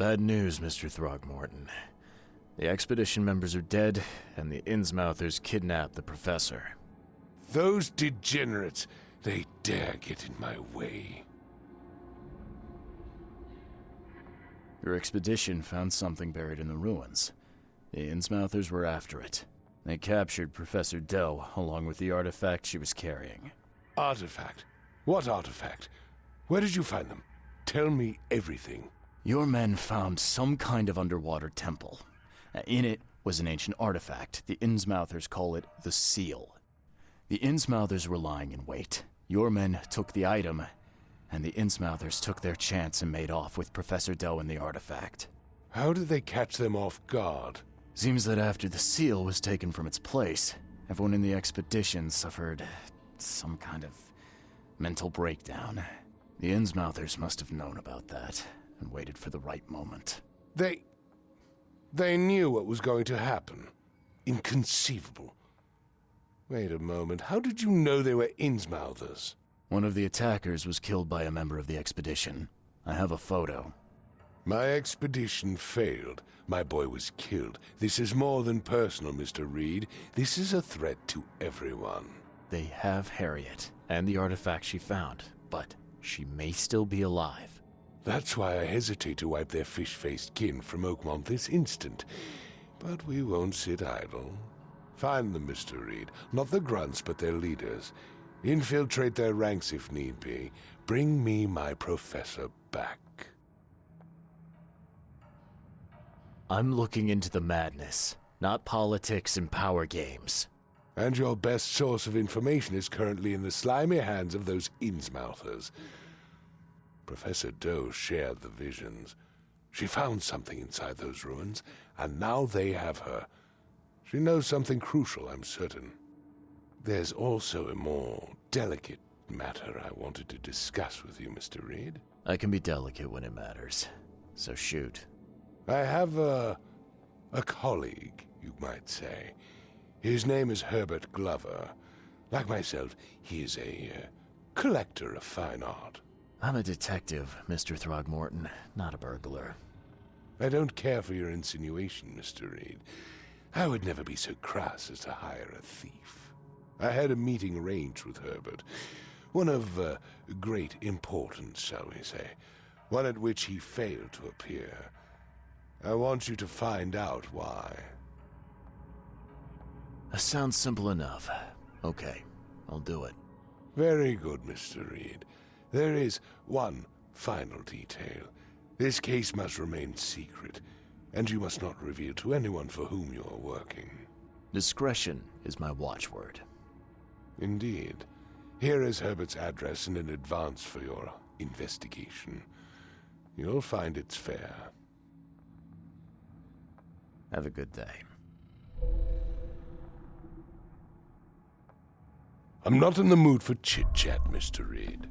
Bad news, Mr. Throgmorton. The expedition members are dead, and the Innsmouthers kidnapped the professor. Those degenerates, they dare get in my way. Your expedition found something buried in the ruins. The Innsmouthers were after it. They captured Professor Dell, along with the artifact she was carrying. Artifact? What artifact? Where did you find them? Tell me everything. Your men found some kind of underwater temple. In it was an ancient artifact. The Innsmouthers call it the Seal. The Innsmouthers were lying in wait. Your men took the item, and the Innsmouthers took their chance and made off with Professor Dell and the artifact. How did they catch them off guard? Seems that after the seal was taken from its place, everyone in the expedition suffered some kind of mental breakdown. The Innsmouthers must have known about that and waited for the right moment. They knew what was going to happen. Inconceivable. Wait a moment, how did you know they were Innsmouthers? One of the attackers was killed by a member of the expedition. I have a photo. My expedition failed. My boy was killed. This is more than personal, Mr. Reed. This is a threat to everyone. They have Harriet and the artifact she found, but she may still be alive. That's why I hesitate to wipe their fish-faced kin from Oakmont this instant. But we won't sit idle. Find them, Mr. Reed. Not the grunts, but their leaders. Infiltrate their ranks if need be. Bring me my professor back. I'm looking into the madness, not politics and power games. And your best source of information is currently in the slimy hands of those Innsmouthers. Professor Doe shared the visions. She found something inside those ruins, and now they have her. She knows something crucial, I'm certain. There's also a more delicate matter I wanted to discuss with you, Mr. Reed. I can be delicate when it matters, so shoot. I have a colleague, you might say. His name is Herbert Glover. Like myself, he is a collector of fine art. I'm a detective, Mr. Throgmorton, not a burglar. I don't care for your insinuation, Mr. Reed. I would never be so crass as to hire a thief. I had a meeting arranged with Herbert. One of great importance, shall we say. One at which he failed to appear. I want you to find out why. That sounds simple enough. Okay, I'll do it. Very good, Mr. Reed. There is one final detail. This case must remain secret, and you must not reveal to anyone for whom you are working. Discretion is my watchword. Indeed. Here is Herbert's address and an advance for your investigation. You'll find it's fair. Have a good day. I'm not in the mood for chit-chat, Mr. Reed.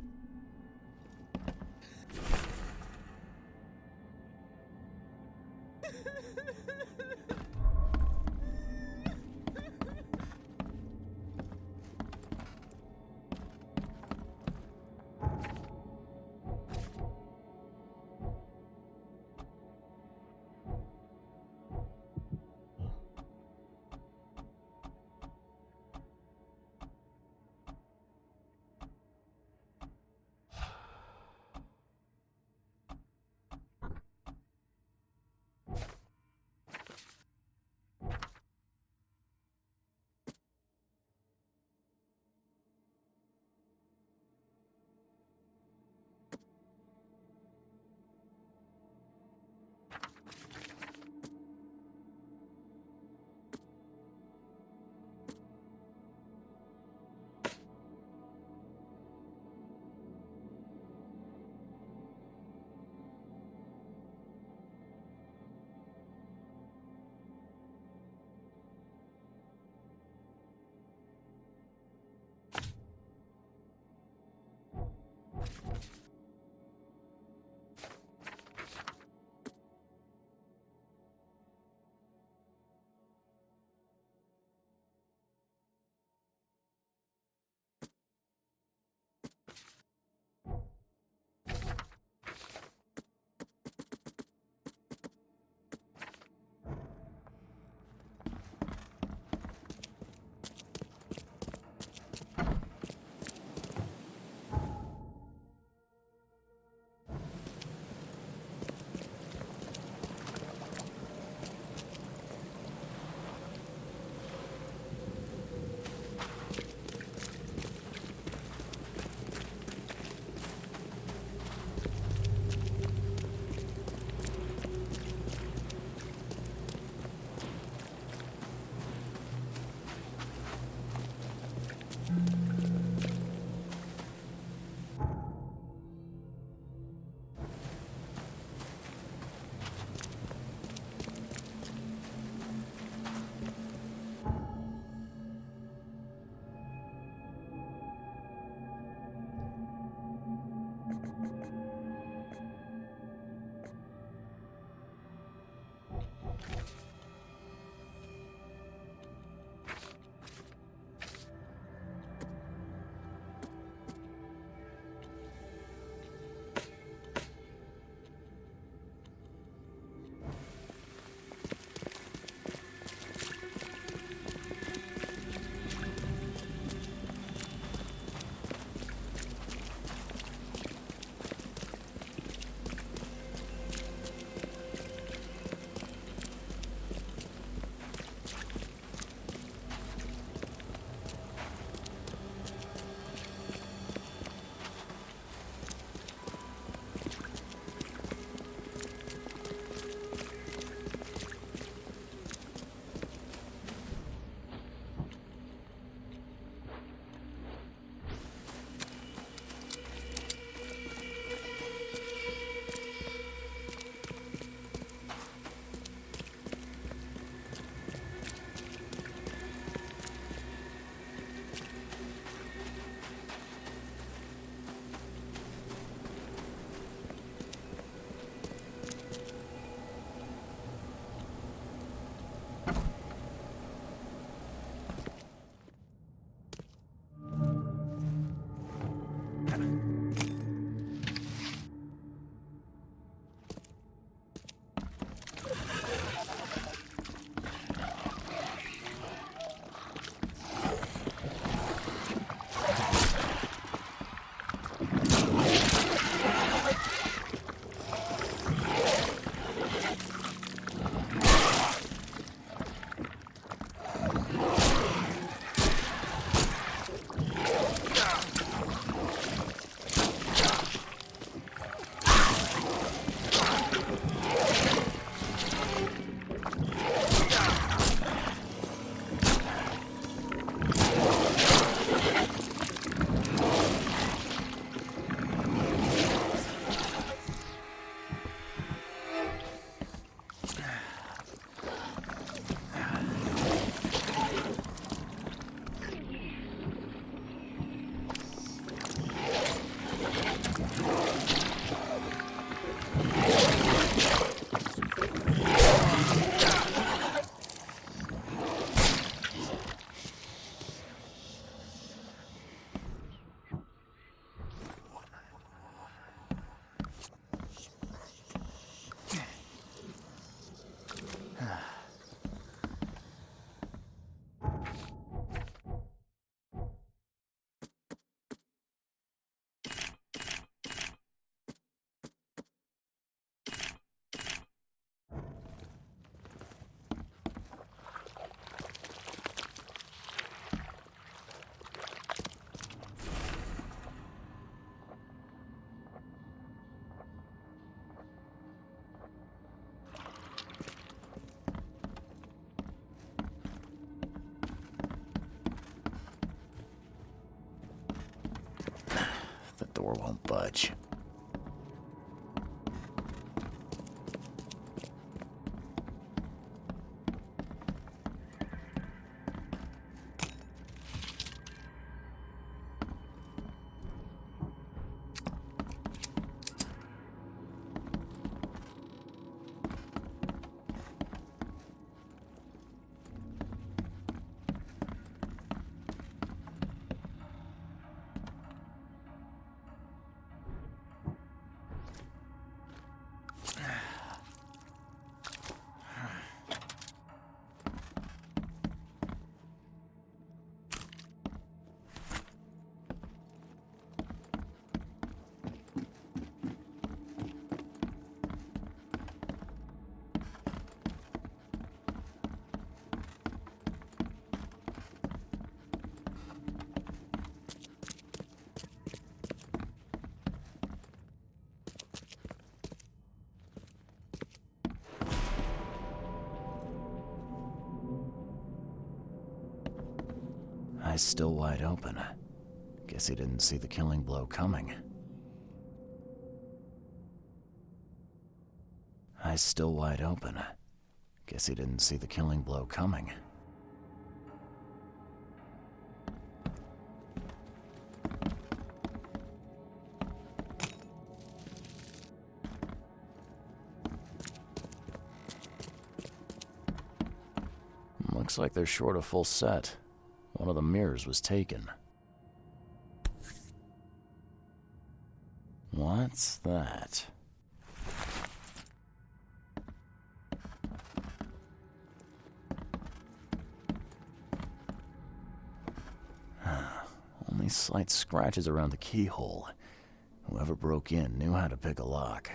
door won't budge. Eyes still wide open. Guess he didn't see the killing blow coming. Eyes still wide open. Guess he didn't see the killing blow coming. Looks like they're short a full set. One of the mirrors was taken. What's that? Only slight scratches around the keyhole. Whoever broke in knew how to pick a lock.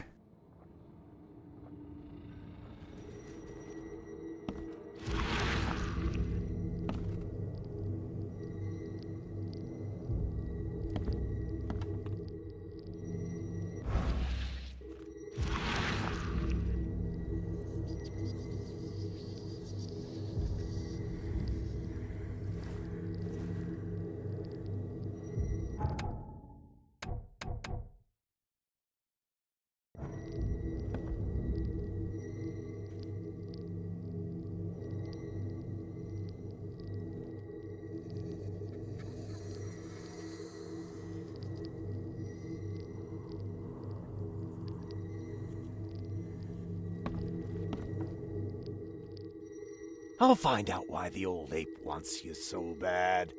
I'll find out why the old ape wants you so bad.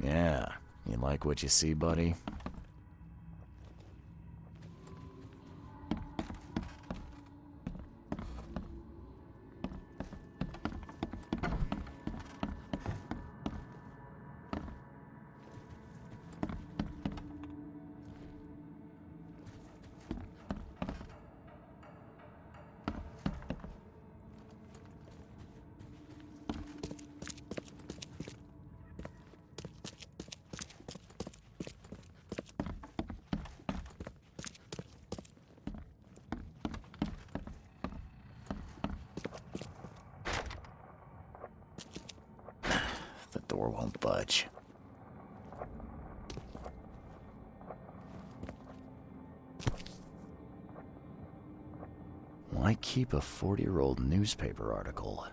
Yeah, you like what you see, buddy? The door won't budge. Why keep a 40-year-old newspaper article?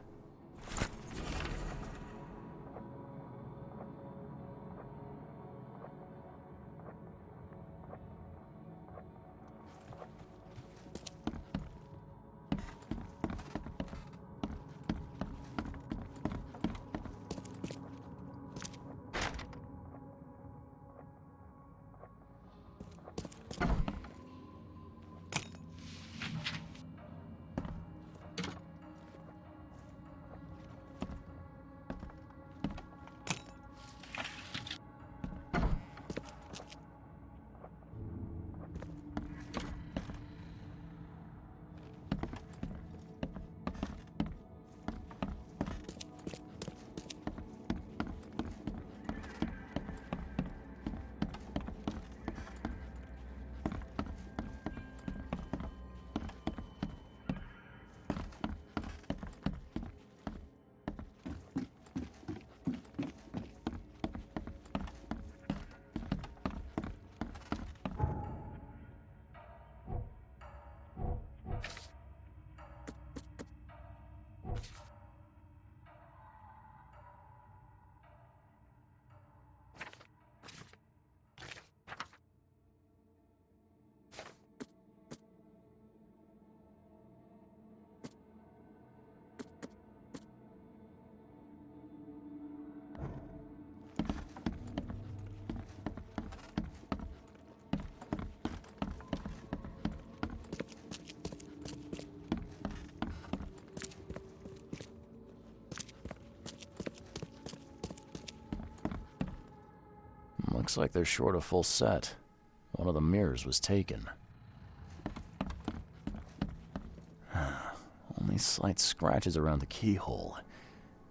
Looks like they're short a full set. One of the mirrors was taken. Only slight scratches around the keyhole.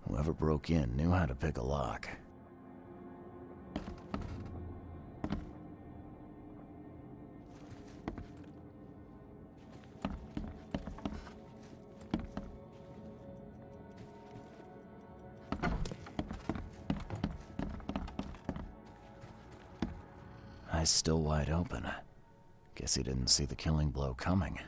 Whoever broke in knew how to pick a lock. Eyes still wide open. Guess he didn't see the killing blow coming.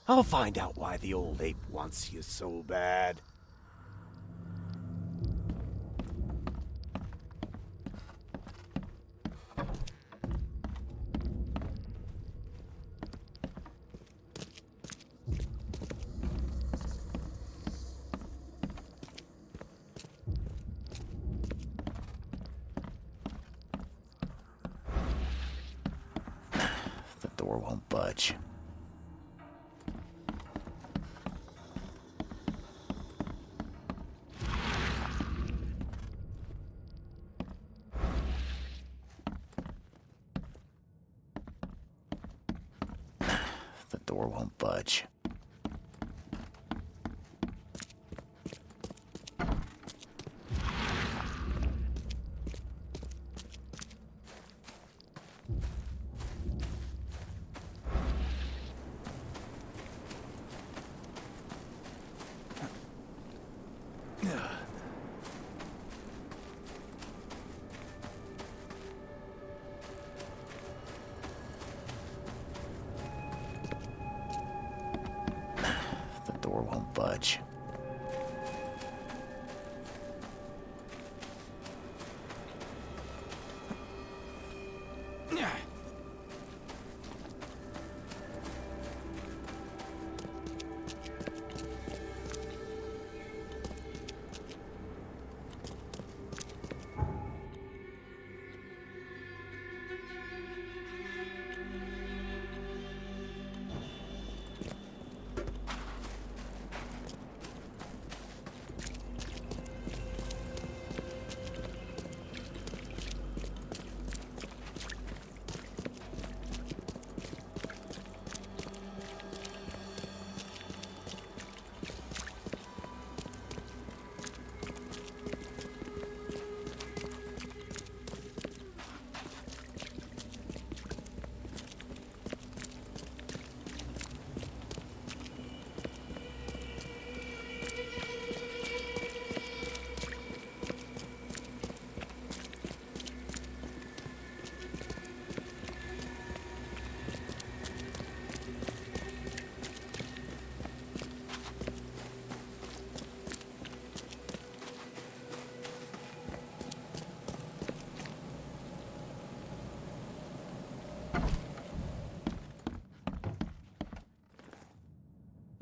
I'll find out why the old ape wants you so bad. The door won't budge. The door won't budge. The door won't budge.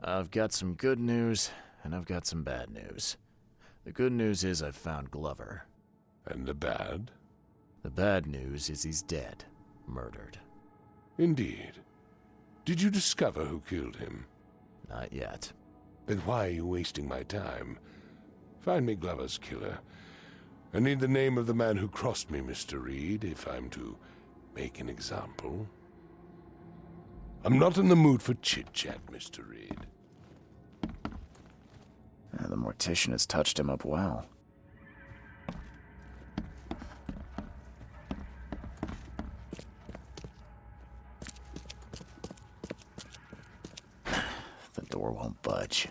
I've got some good news, and I've got some bad news. The good news is I've found Glover. And the bad? The bad news is he's dead. Murdered. Indeed. Did you discover who killed him? Not yet. Then why are you wasting my time? Find me Glover's killer. I need the name of the man who crossed me, Mr. Reed, if I'm to make an example. I'm not in the mood for chit-chat, Mr. Reed. The mortician has touched him up well. The door won't budge.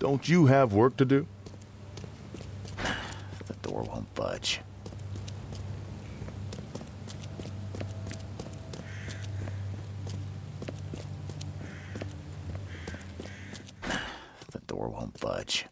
Don't you have work to do? The door won't budge. The door won't budge.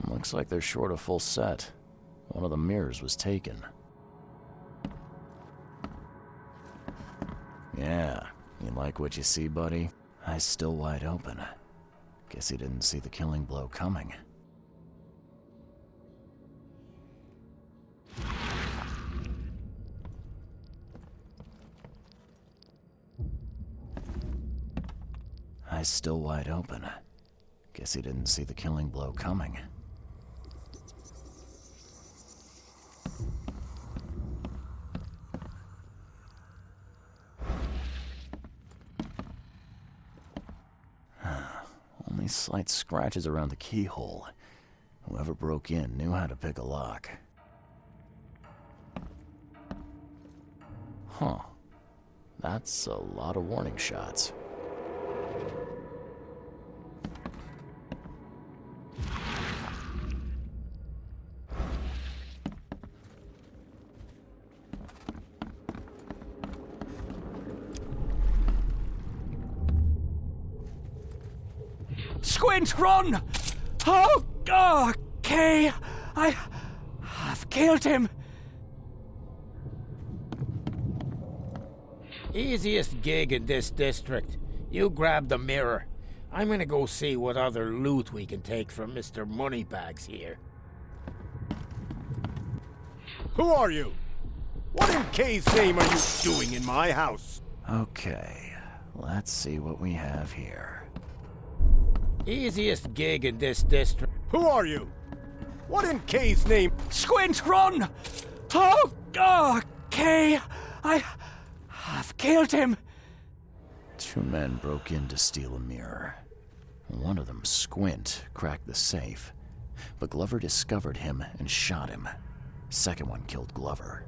Looks like they're short a full set. One of the mirrors was taken. Yeah, you like what you see, buddy? Eyes still wide open. Guess he didn't see the killing blow coming. Eyes still wide open. Guess he didn't see the killing blow coming. Only slight scratches around the keyhole. Whoever broke in knew how to pick a lock. Huh. That's a lot of warning shots. Squint, run! Oh, okay. I've killed him. Easiest gig in this district. You grab the mirror. I'm gonna go see what other loot we can take from Mr. Moneybags here. Who are you? What in K's name are you doing in my house? Okay, let's see what we have here. Easiest gig in this district. Who are you? What in K's name? Squint, run! Oh, okay. I've killed him. Two men broke in to steal a mirror. One of them, Squint, cracked the safe, but Glover discovered him and shot him. Second one killed Glover.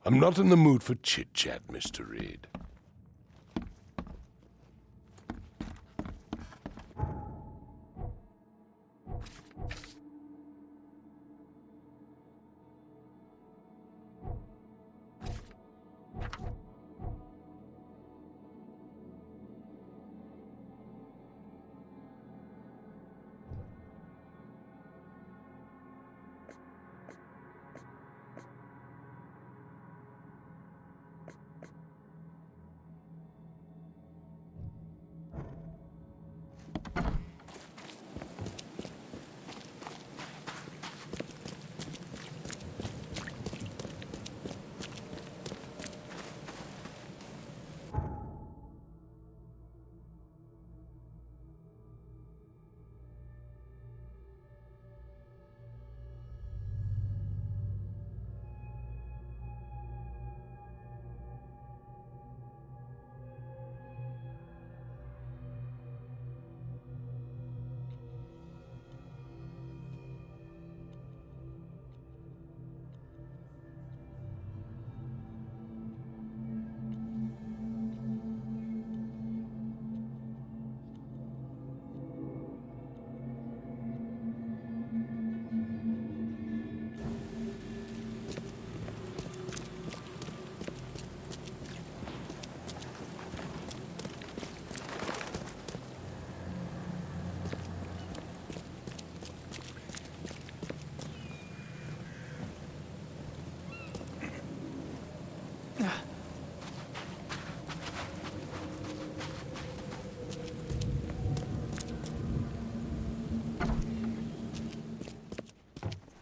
I'm not in the mood for chit-chat, Mr. Reed.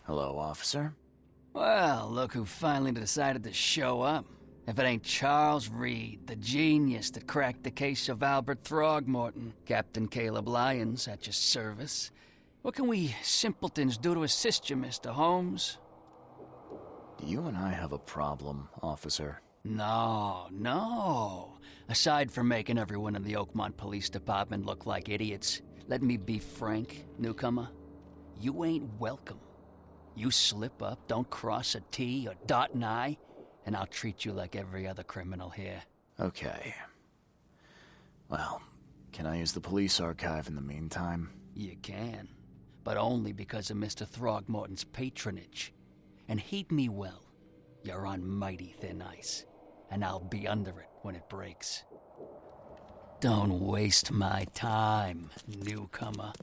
Hello, officer. Well, look who finally decided to show up. If it ain't Charles Reed, the genius that cracked the case of Albert Throgmorton. Captain Caleb Lyons at your service. What can we simpletons do to assist you, Mr. Holmes? Do you and I have a problem, officer? No. Aside from making everyone in the Oakmont Police Department look like idiots, let me be frank, newcomer. You ain't welcome. You slip up, don't cross a T or dot an I, and I'll treat you like every other criminal here. Okay. Well, can I use the police archive in the meantime? You can, but only because of Mr. Throgmorton's patronage. And heed me well, you're on mighty thin ice, and I'll be under it when it breaks. Don't waste my time, newcomer.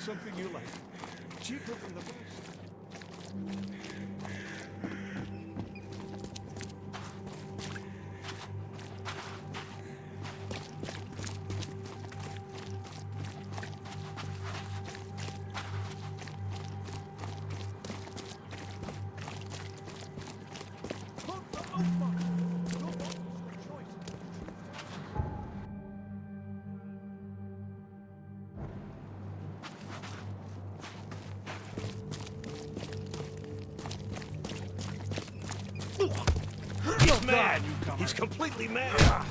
Something you like. Cheaper than the best. He's mad! He's completely mad!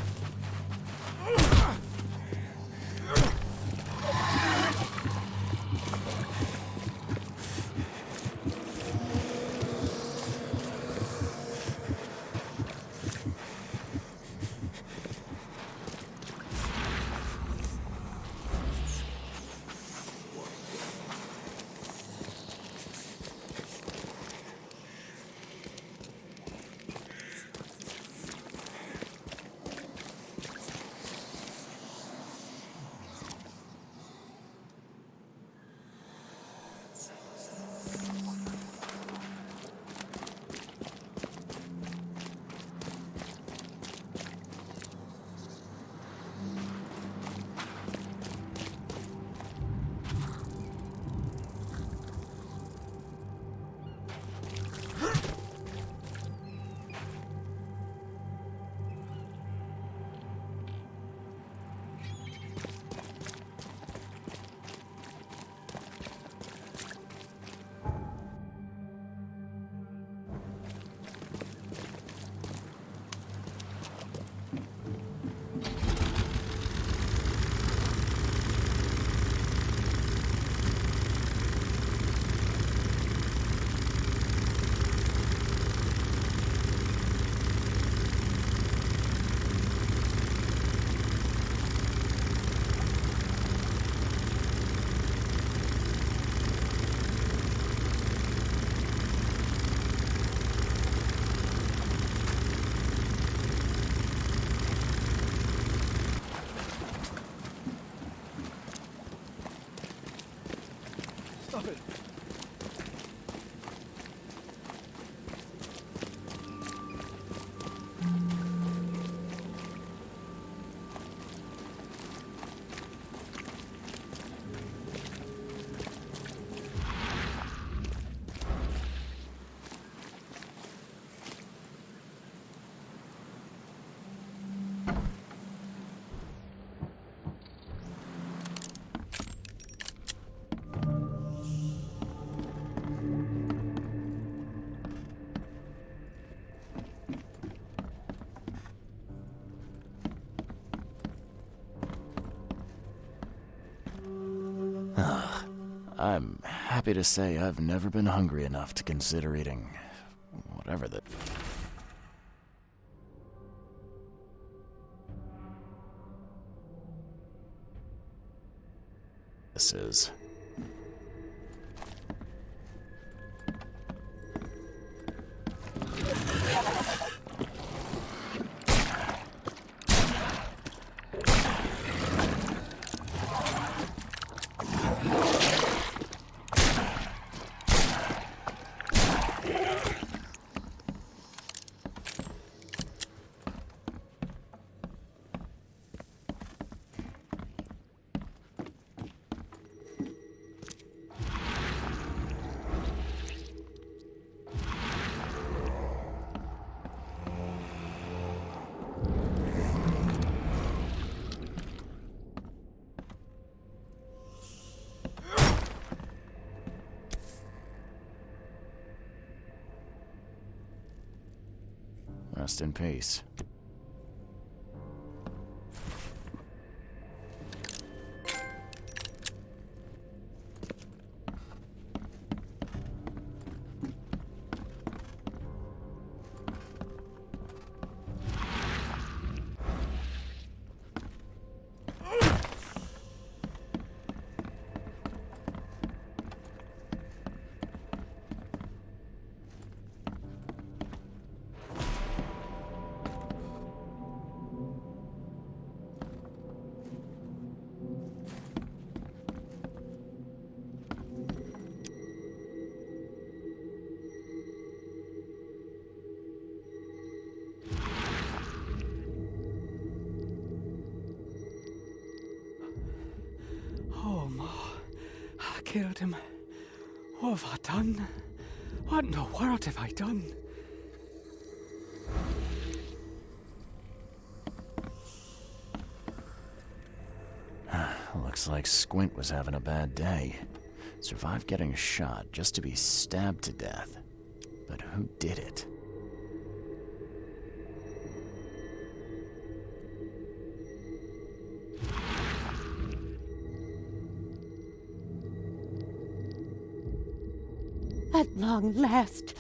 happy to say I've never been hungry enough to consider eating whatever that... this is. Rest in peace. Oh, Ma. I killed him. What have I done? What in the world have I done? Looks like Squint was having a bad day. Survived getting shot just to be stabbed to death. But who did it? At long last,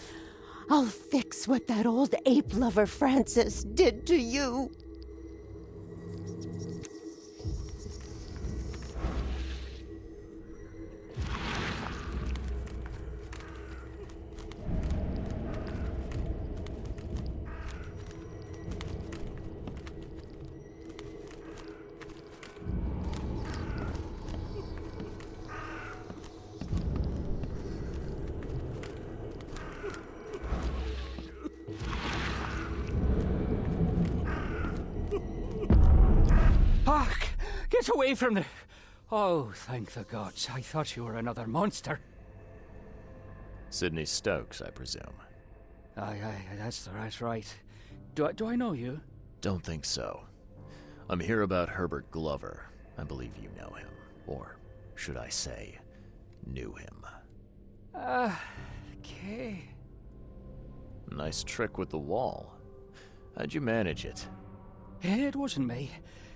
I'll fix what that old ape lover Francis did to you. Hark! Get away from the... Oh, thank the gods. I thought you were another monster. Sidney Stokes, I presume. Aye, that's right. Do I know you? Don't think so. I'm here about Herbert Glover. I believe you know him. Or should I say, knew him. Okay. Nice trick with the wall. How'd you manage it? It wasn't me.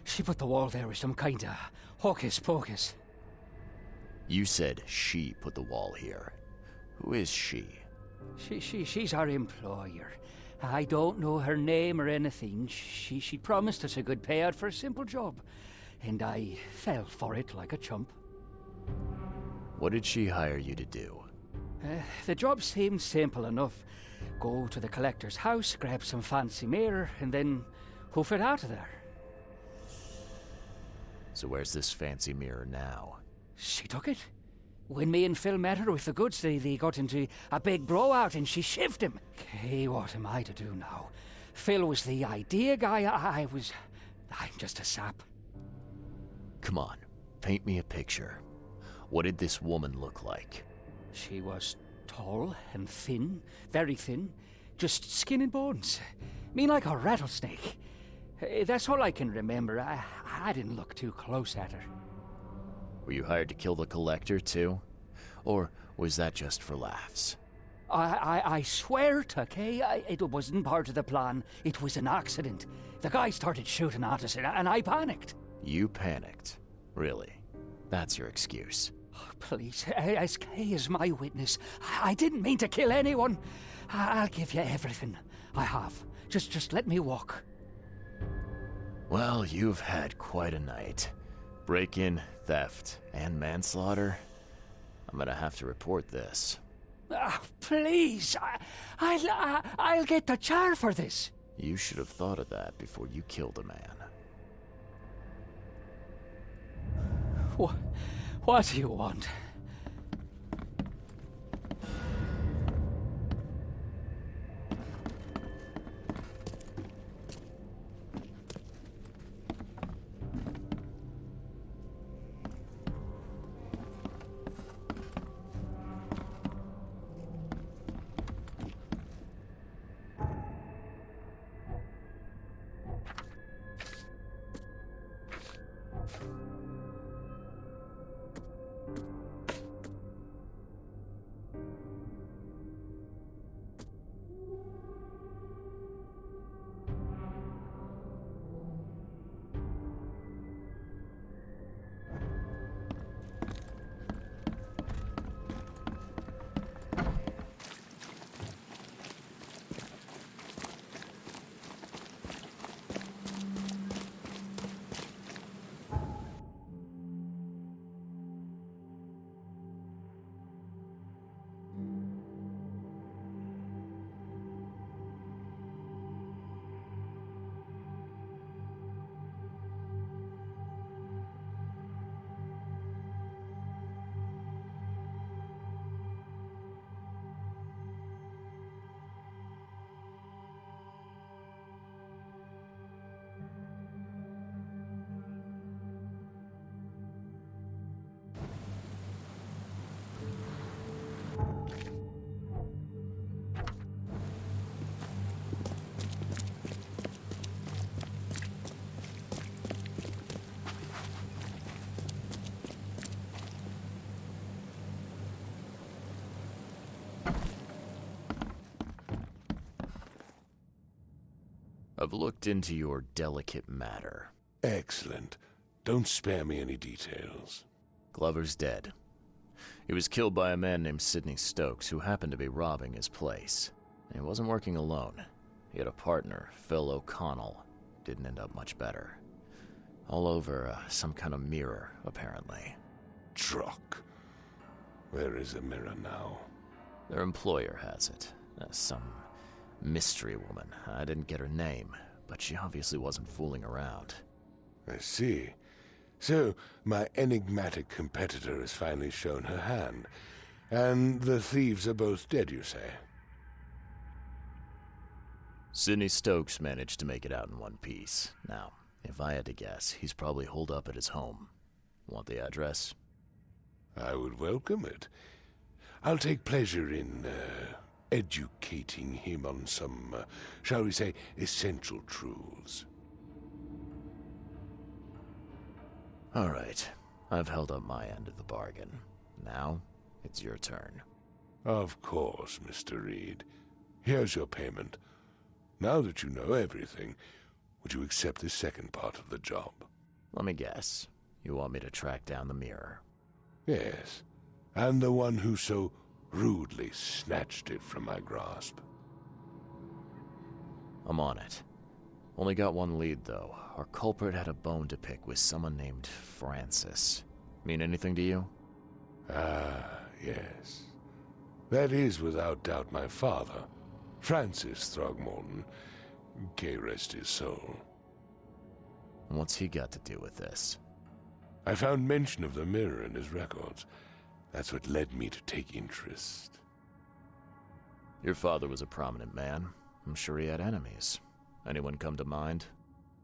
She put the wall there with some kind of hocus pocus. You said she put the wall here. Who is she? She's our employer. I don't know her name or anything. She promised us a good payout for a simple job. And I fell for it like a chump. What did she hire you to do? The job seemed simple enough. Go to the collector's house, grab some fancy mirror, and then hoof it out of there. So where's this fancy mirror now? She took it. When me and Phil met her with the goods, they got into a big blowout and she shivved him. Okay, what am I to do now? Phil was the idea guy, I'm just a sap. Come on, paint me a picture. What did this woman look like? She was tall and thin, very thin, just skin and bones. Mean like a rattlesnake. That's all I can remember. I didn't look too close at her. Were you hired to kill the collector, too? Or was that just for laughs? I swear to Kay, it wasn't part of the plan. It was an accident. The guy started shooting at us and I panicked. You panicked? Really? That's your excuse? Please, SK is my witness. I didn't mean to kill anyone. I'll give you everything. I have. Just let me walk. Well, you've had quite a night. Break-in, theft, and manslaughter. I'm gonna have to report this. Please, I'll get the char for this. You should have thought of that before you killed a man. What do you want? I've looked into your delicate matter. Excellent. Don't spare me any details. Glover's dead. He was killed by a man named Sidney Stokes, who happened to be robbing his place. And he wasn't working alone. He had a partner, Phil O'Connell. Didn't end up much better. All over some kind of mirror, apparently. Truck. Where is the mirror now? Their employer has it. Some mystery woman. I didn't get her name, but she obviously wasn't fooling around. I see. So, my enigmatic competitor has finally shown her hand. And the thieves are both dead, you say? Sidney Stokes managed to make it out in one piece. Now, if I had to guess, he's probably holed up at his home. Want the address? I would welcome it. I'll take pleasure in, educating him on some, shall we say, essential truths. All right. I've held up my end of the bargain. Now, it's your turn. Of course, Mr. Reed. Here's your payment. Now that you know everything, would you accept the second part of the job? Let me guess. You want me to track down the mirror? Yes, and the one who so rudely snatched it from my grasp. I'm on it. Only got one lead, though. Our culprit had a bone to pick with someone named Francis. Mean anything to you? Ah, yes. That is without doubt my father, Francis Throgmorton. May rest his soul. What's he got to do with this? I found mention of the mirror in his records. That's what led me to take interest. Your father was a prominent man. I'm sure he had enemies. Anyone come to mind?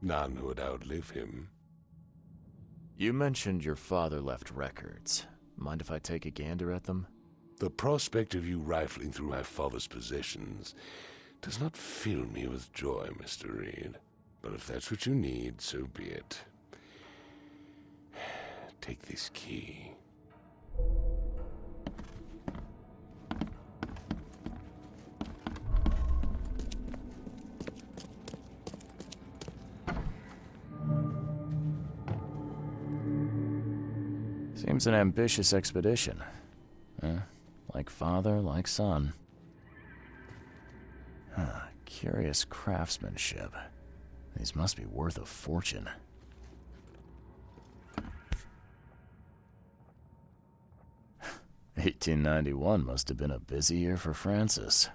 None who would outlive him. You mentioned your father left records. Mind if I take a gander at them? The prospect of you rifling through my father's possessions does not fill me with joy, Mr. Reed. But if that's what you need, so be it. Take this key. Seems an ambitious expedition. Like father, like son. Curious craftsmanship. These must be worth a fortune. "1891 must have been a busy year for Francis."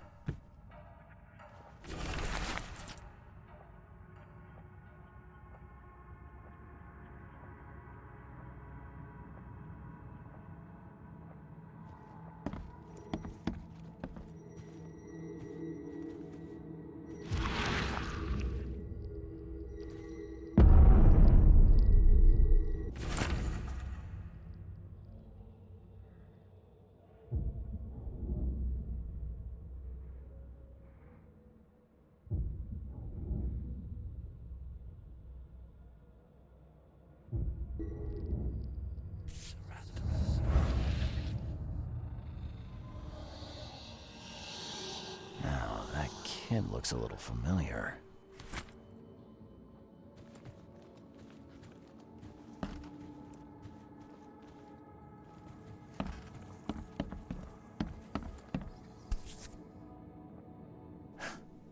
Now, that kid looks a little familiar.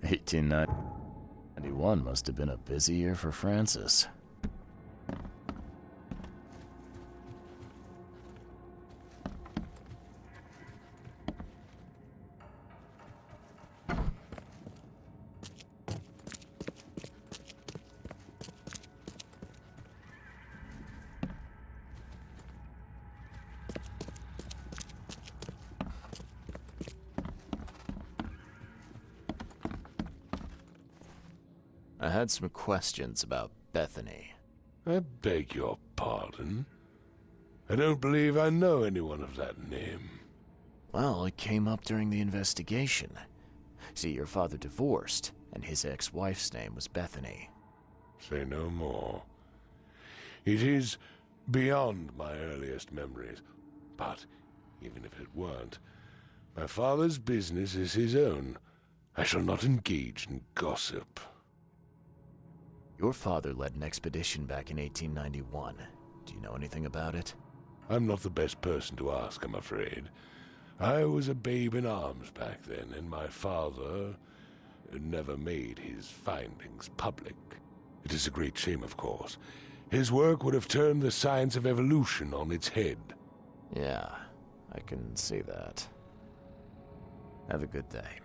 "1891 must have been a busy year for Francis." I had some questions about Bethany. I beg your pardon. I don't believe I know anyone of that name. Well, it came up during the investigation. See, your father divorced, and his ex-wife's name was Bethany. Say no more. It is beyond my earliest memories. But even if it weren't, my father's business is his own. I shall not engage in gossip. Your father led an expedition back in 1891. Do you know anything about it? I'm not the best person to ask, I'm afraid. I was a babe in arms back then, and my father never made his findings public. It is a great shame, of course. His work would have turned the science of evolution on its head. Yeah, I can see that. Have a good day.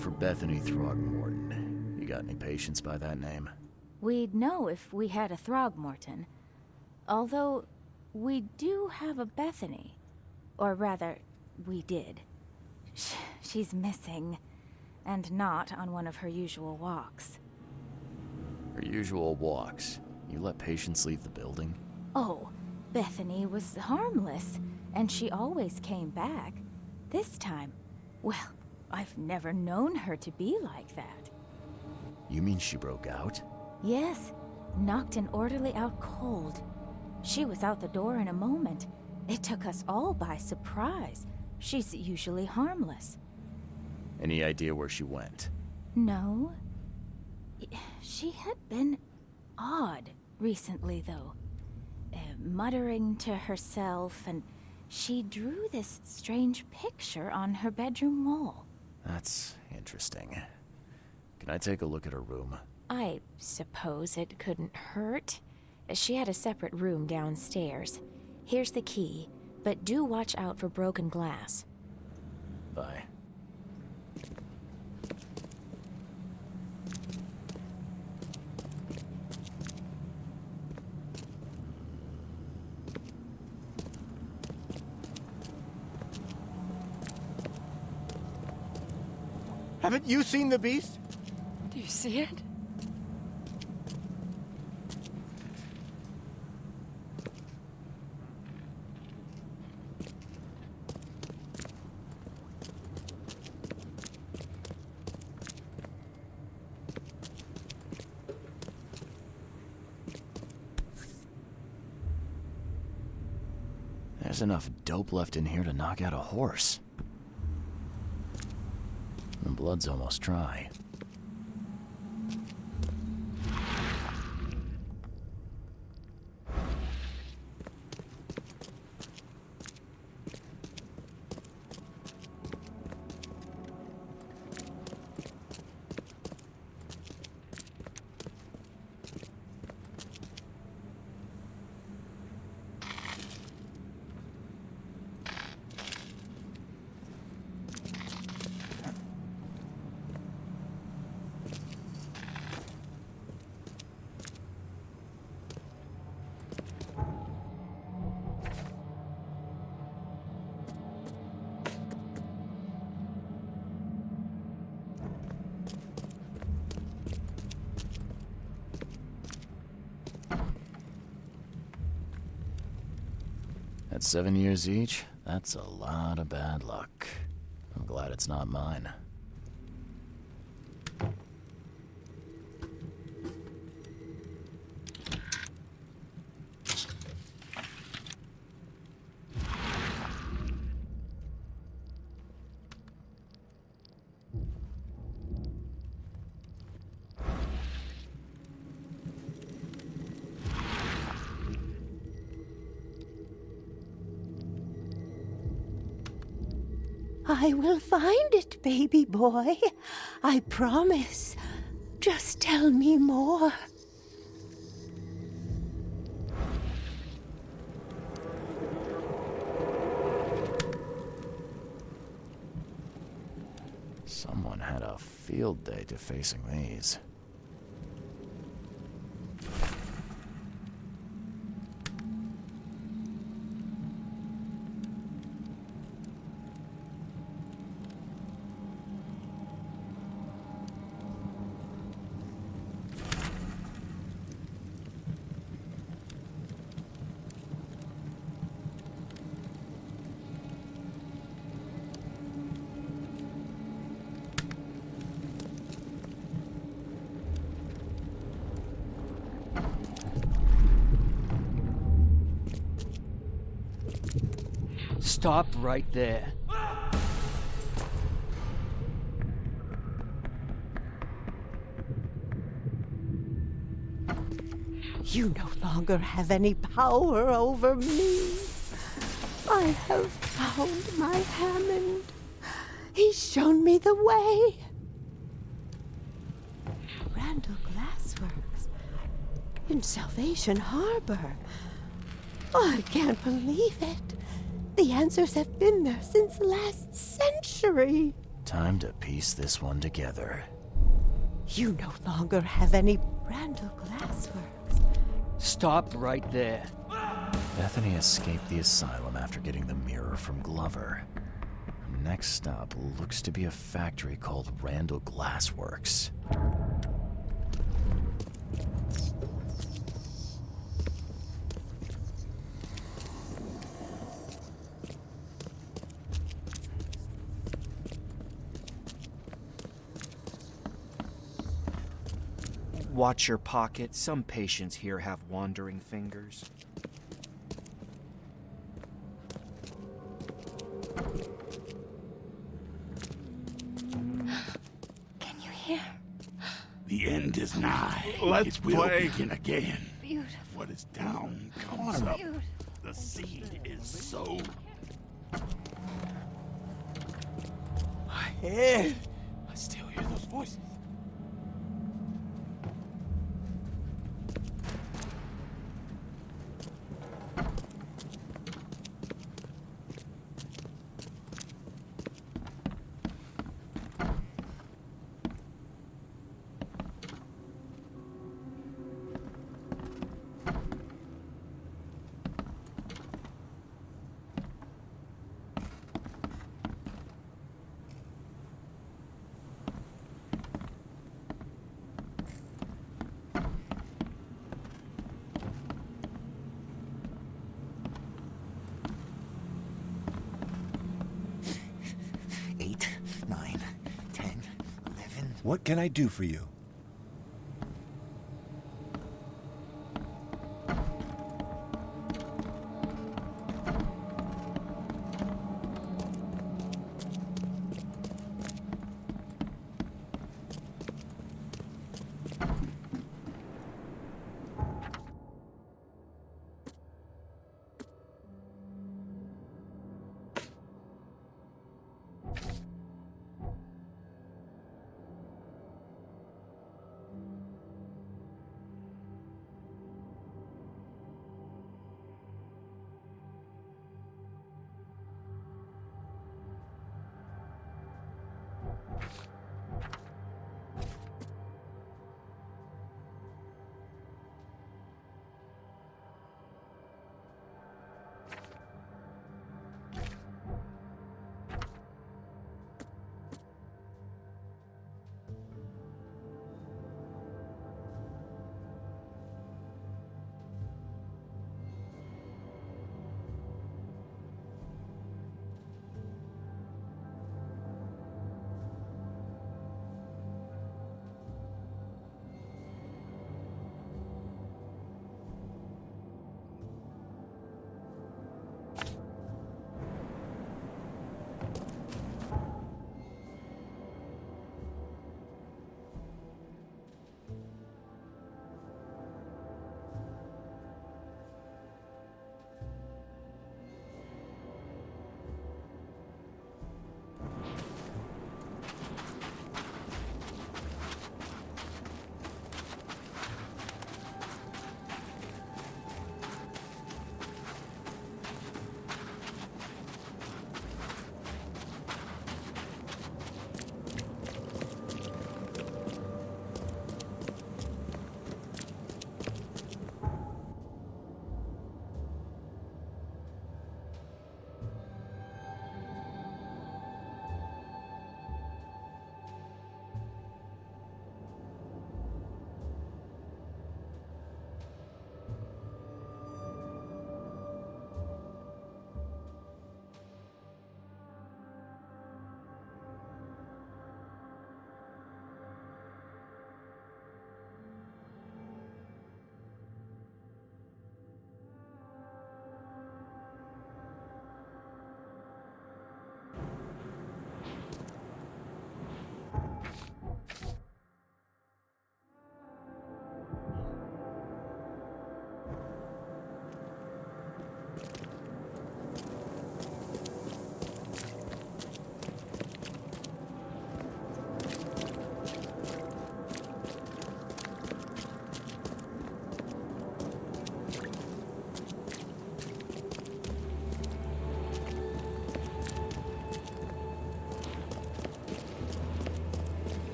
for Bethany Throgmorton. You got any patients by that name? We'd know if we had a Throgmorton. Although, we do have a Bethany. Or rather, we did. She's missing. And not on one of her usual walks. Her usual walks? You let patients leave the building? Oh, Bethany was harmless, and she always came back. This time, well, I've never known her to be like that. You mean she broke out? Yes, knocked an orderly out cold. She was out the door in a moment. It took us all by surprise. She's usually harmless. Any idea where she went? No. She had been odd recently, though. Muttering to herself, and she drew this strange picture on her bedroom wall. That's interesting. Can I take a look at her room? I suppose it couldn't hurt. She had a separate room downstairs. Here's the key, but do watch out for broken glass. Bye. Haven't you seen the beast? Do you see it? There's enough dope left in here to knock out a horse. The blood's almost dry. At 7 years each, that's a lot of bad luck. I'm glad it's not mine. I will find it, baby boy. I promise. Just tell me more. Someone had a field day defacing these. Stop right there. You no longer have any power over me. I have found my Hammond. He's shown me the way. Randall Glassworks. In Salvation Harbor. I can't believe it. The answers have been there since last century. Time to piece this one together. You no longer have any Randall Glassworks. Stop right there. Bethany escaped the asylum after getting the mirror from Glover. Next stop looks to be a factory called Randall Glassworks. Watch your pocket. Some patients here have wandering fingers. Can you hear? The end is nigh. Let's it will play. begin again. Beautiful. What is down comes up. Beautiful. The seed is sown. My head. I still hear those voices. What can I do for you?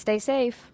Stay safe.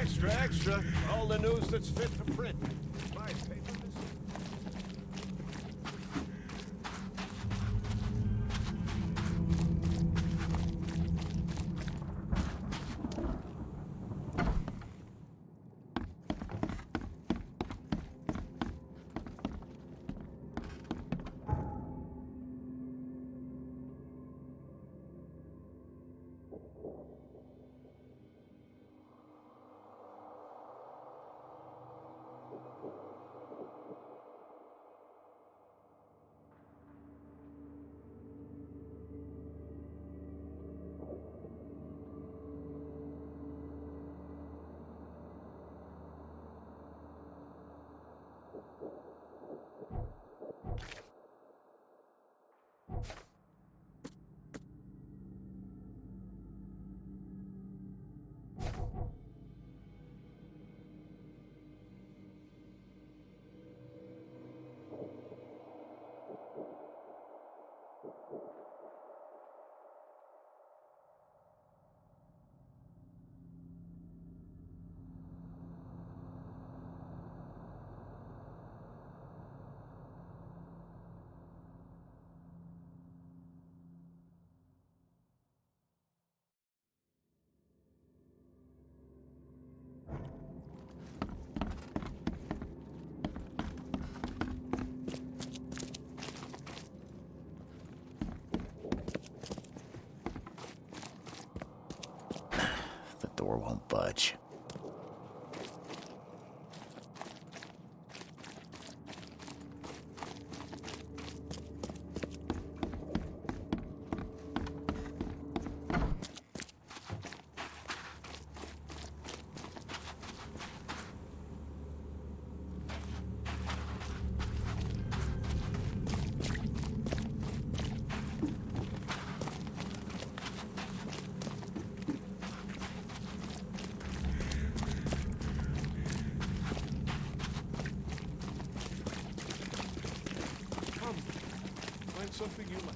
Extra, extra. All the news that's fit for print. My paper is... something you like.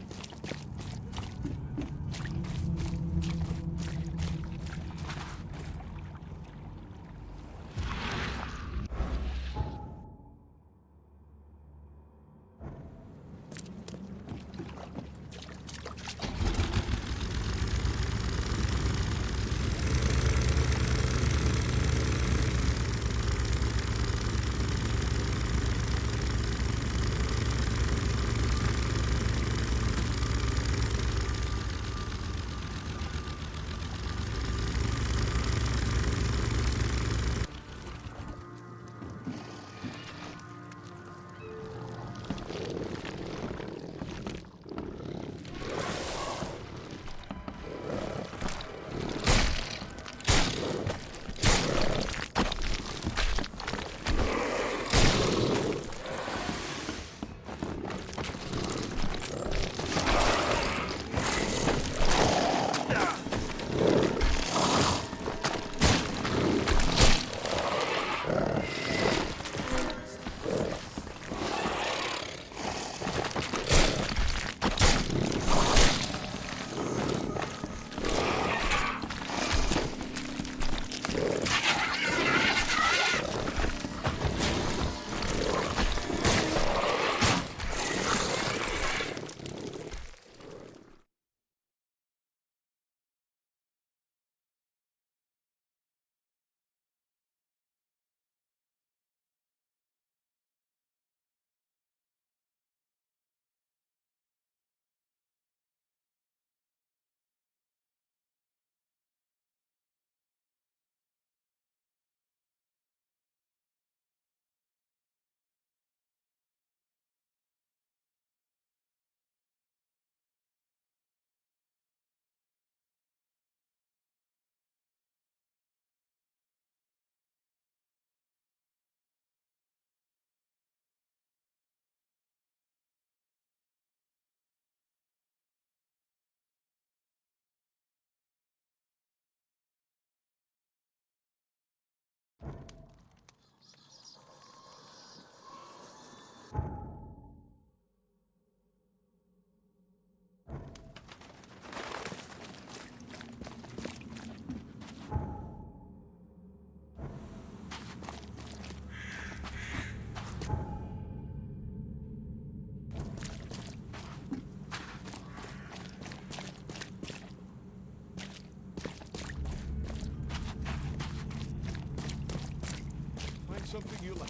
Something you like.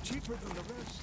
Cheaper than the rest.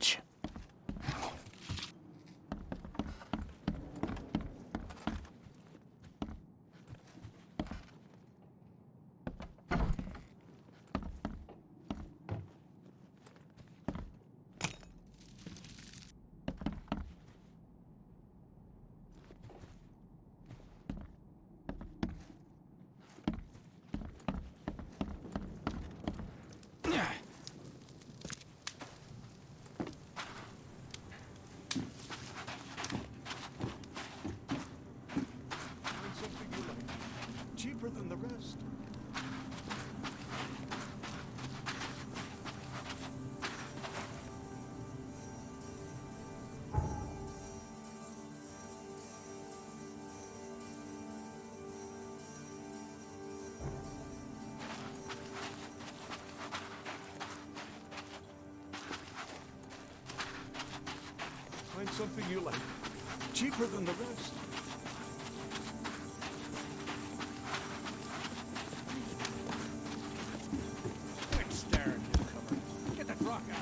budge. Cheaper than the rest. Find something you like. Cheaper than the rest. Quick, staring newcomer. Get that rock out.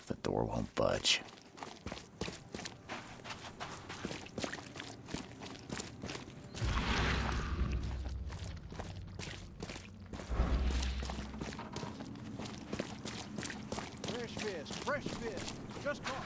The door won't budge. Fresh fish, fresh fish. Just caught.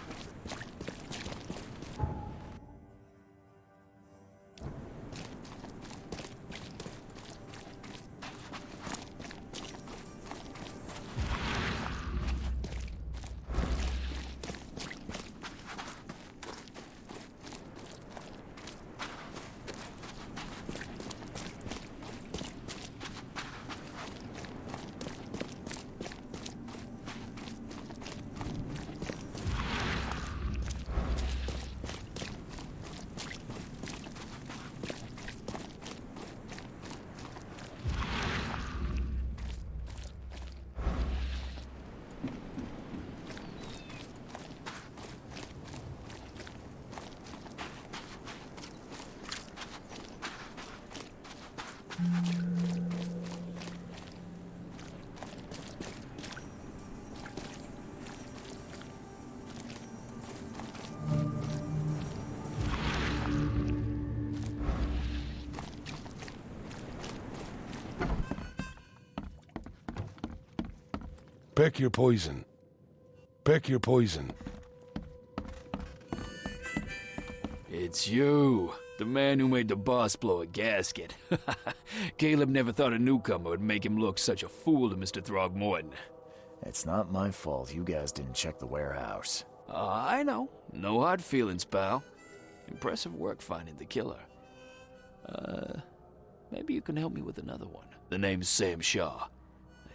Pick your poison. Pick your poison. It's you, the man who made the boss blow a gasket. Caleb never thought a newcomer would make him look such a fool to Mr. Throgmorton. It's not my fault you guys didn't check the warehouse. I know. No hard feelings, pal. Impressive work finding the killer. Maybe you can help me with another one. The name's Sam Shaw.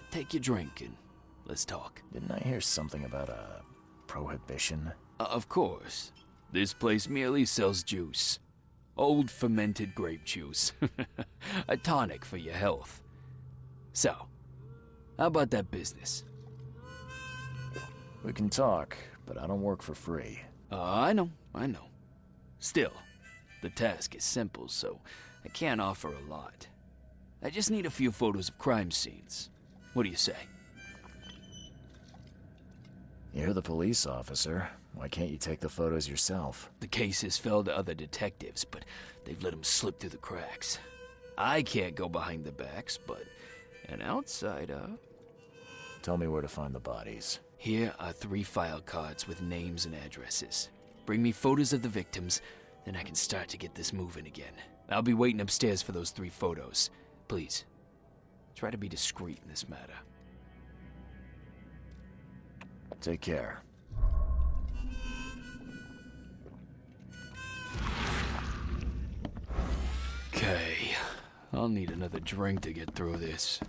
Take your drink and let's talk. Didn't I hear something about a prohibition? Of course. This place merely sells juice. Old fermented grape juice. A tonic for your health. So, how about that business? We can talk, but I don't work for free. I know. Still, the task is simple, so I can't offer a lot. I just need a few photos of crime scenes. What do you say? You're the police officer. Why can't you take the photos yourself? The cases fell to other detectives, but they've let them slip through the cracks. I can't go behind the backs, but an outsider... Tell me where to find the bodies. Here are 3 file cards with names and addresses. Bring me photos of the victims, then I can start to get this moving again. I'll be waiting upstairs for those 3 photos. Please, try to be discreet in this matter. Take care. Okay, I'll need another drink to get through this.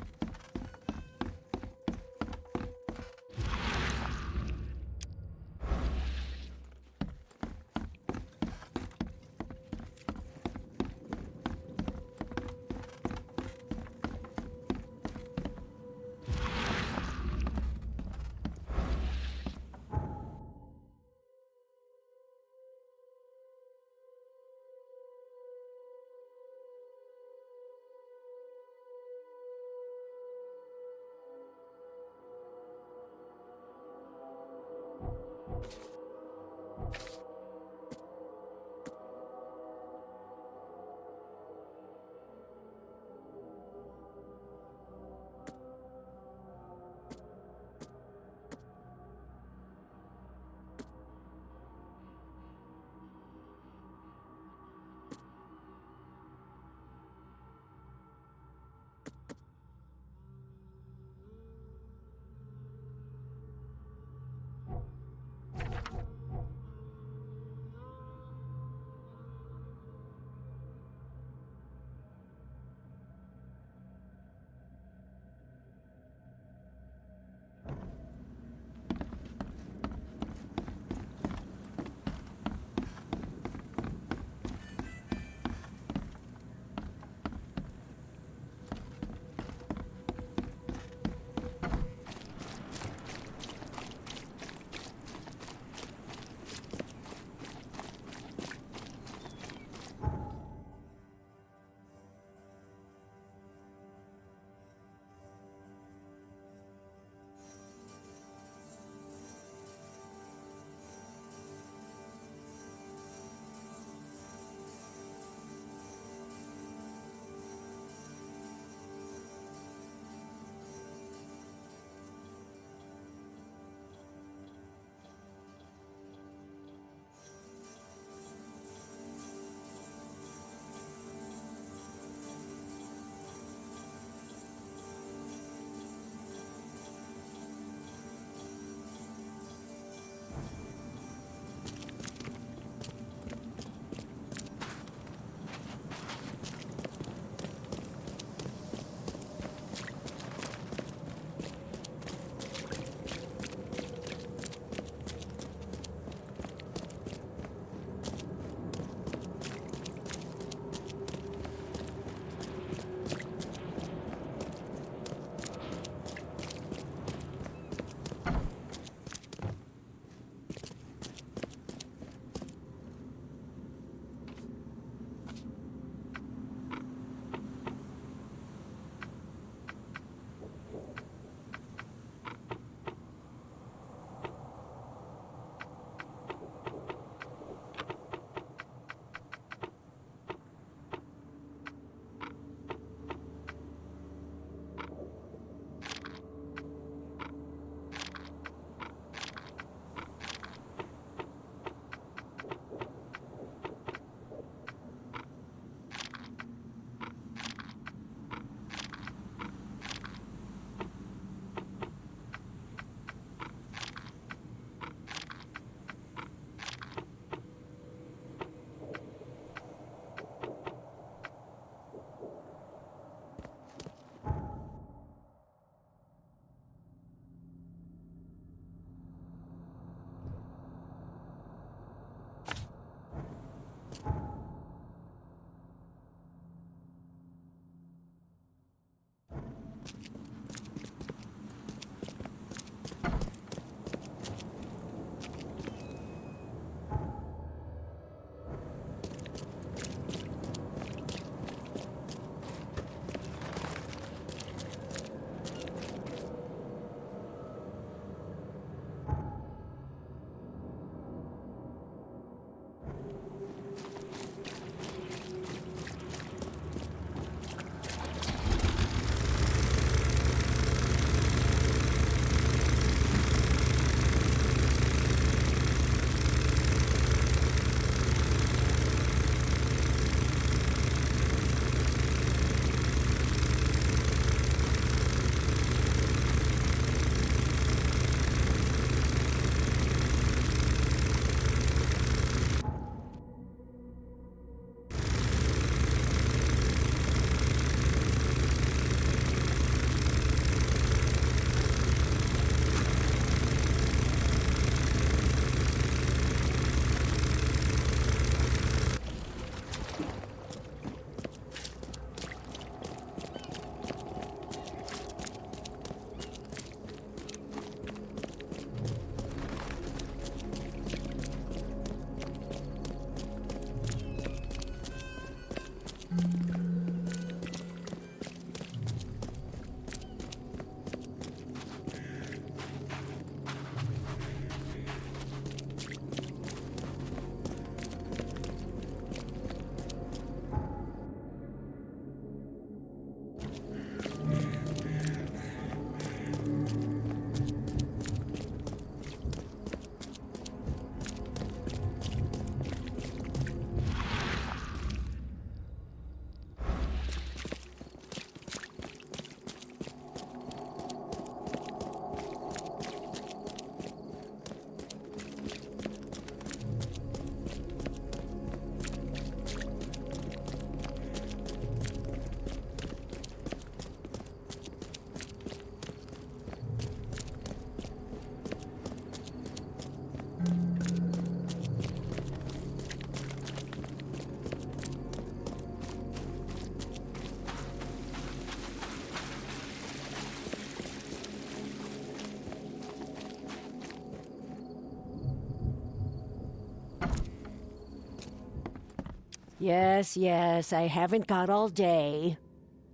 Yes, yes, I haven't got all day.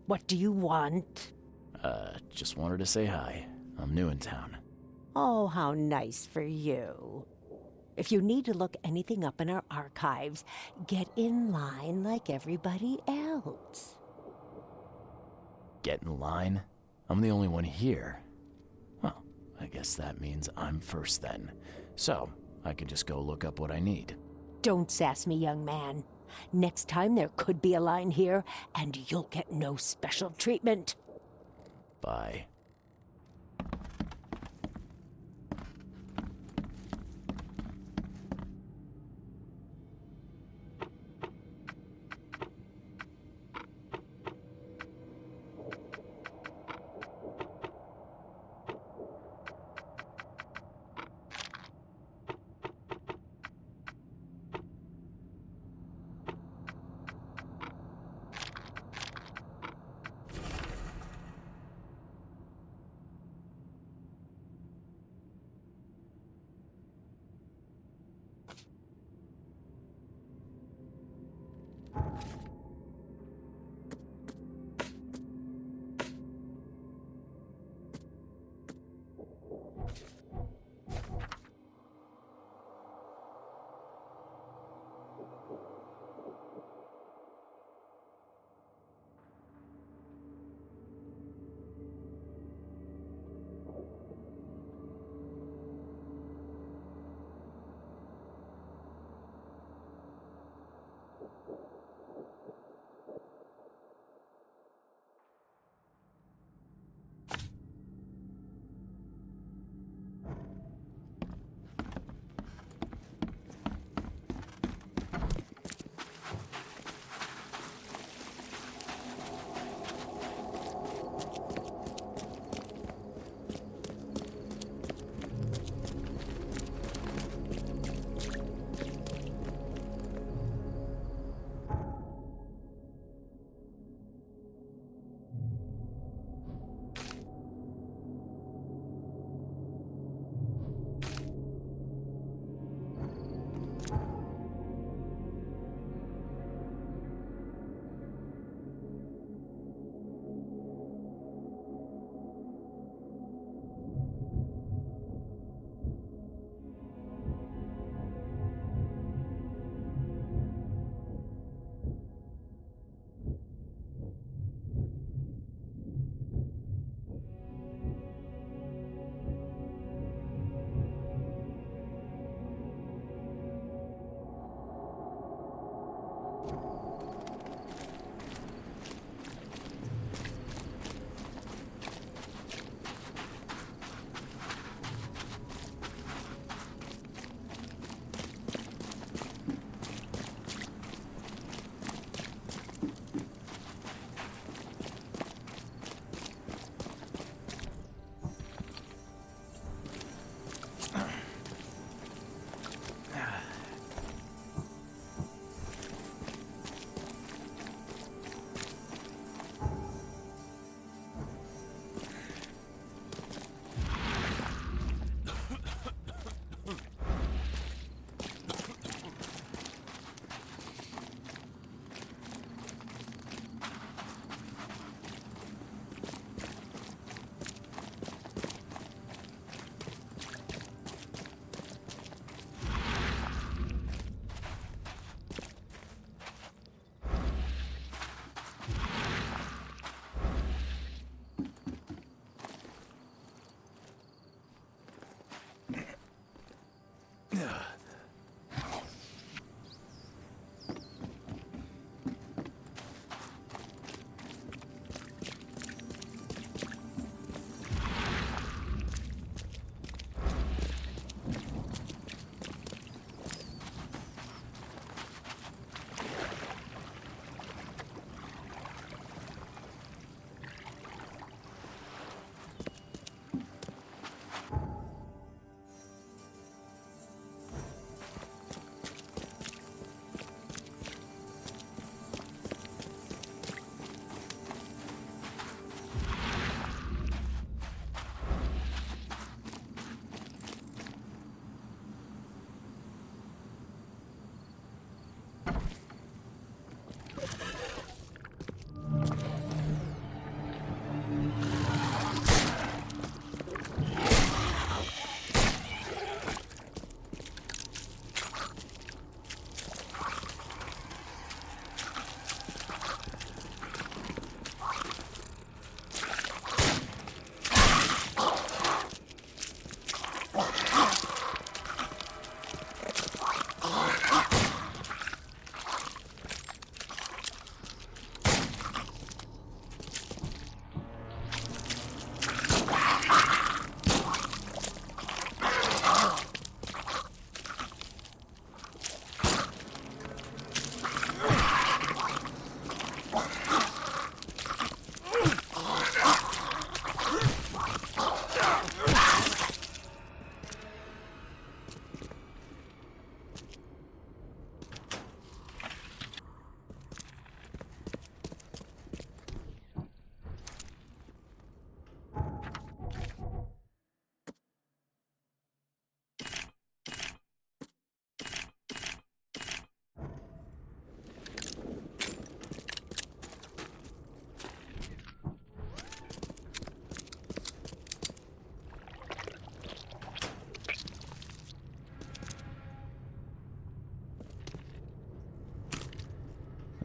What do you want? Just wanted to say hi. I'm new in town. Oh, how nice for you. If you need to look anything up in our archives, get in line like everybody else. Get in line? I'm the only one here. Well, I guess that means I'm first then. So, I can just go look up what I need. Don't sass me, young man. Next time there could be a line here, and you'll get no special treatment. Bye.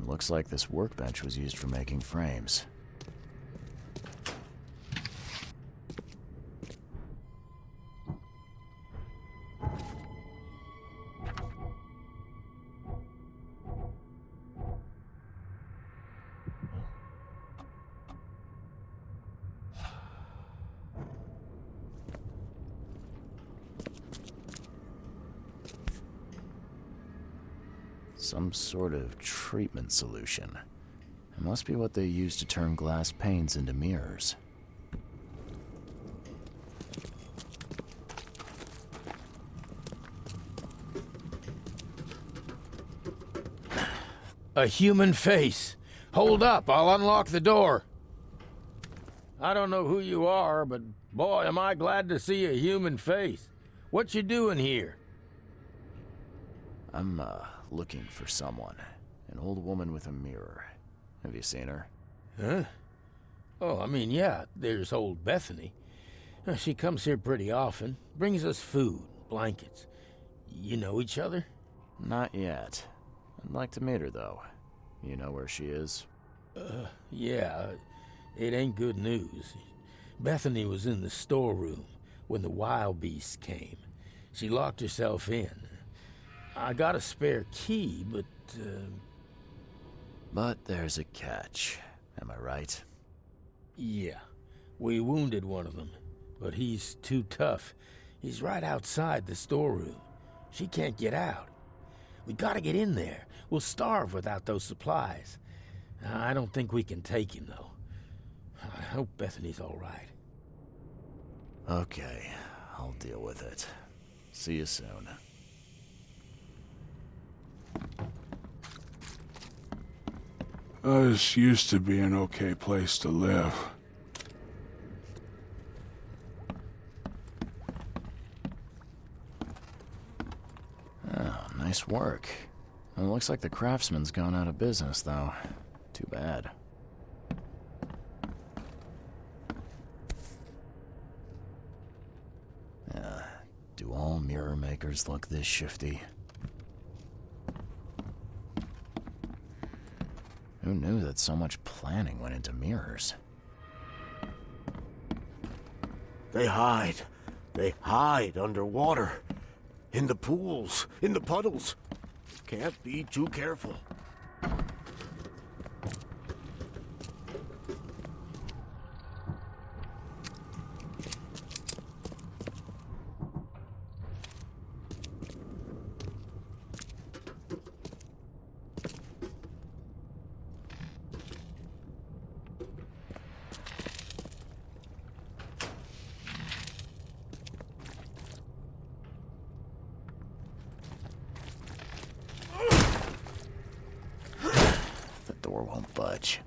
And looks like this workbench was used for making frames. Some sort of treatment solution. It must be what they use to turn glass panes into mirrors. A human face. Hold up, I'll unlock the door. I don't know who you are, but boy, am I glad to see a human face. What you doing here? I'm, looking for someone. An old woman with a mirror. Have you seen her? Huh? Oh, I mean, yeah, there's old Bethany. She comes here pretty often. Brings us food, blankets. You know each other? Not yet. I'd like to meet her, though. You know where she is? Yeah. It ain't good news. Bethany was in the storeroom when the wild beasts came. She locked herself in. I got a spare key, but... But there's a catch. Am I right? Yeah. We wounded one of them, but he's too tough. He's right outside the storeroom. She can't get out. We gotta get in there. We'll starve without those supplies. I don't think we can take him, though. I hope Bethany's all right. Okay, I'll deal with it. See you soon. This used to be an okay place to live. Oh, nice work. It looks like the craftsman's gone out of business, though. Too bad. Do all mirror makers look this shifty? Who knew that so much planning went into mirrors? They hide. They hide underwater. In the pools, in the puddles. Can't be too careful. The door won't budge.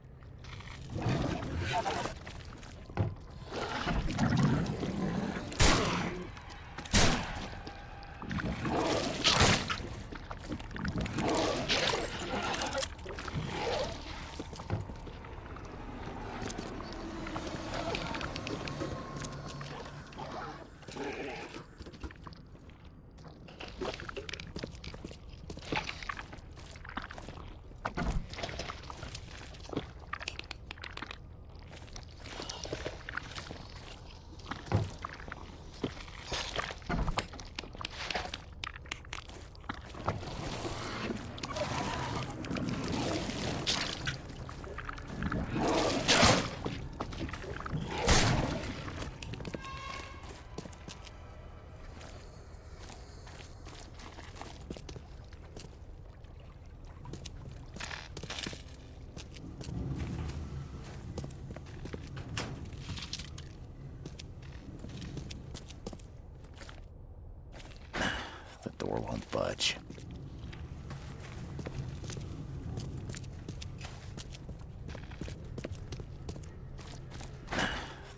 The door won't budge.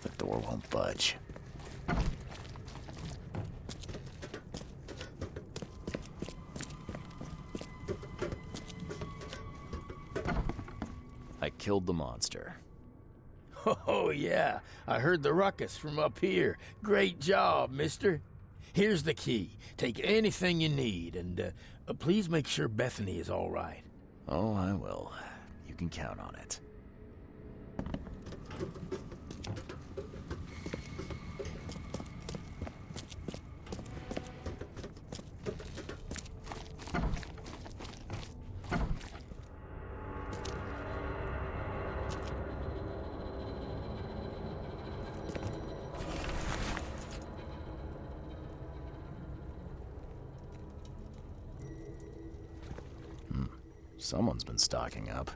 The door won't budge. I killed the monster. Oh, yeah. I heard the ruckus from up here. Great job, mister. Here's the key. Take anything you need, and please make sure Bethany is all right. Oh, I will. You can count on it. Someone's been stocking up.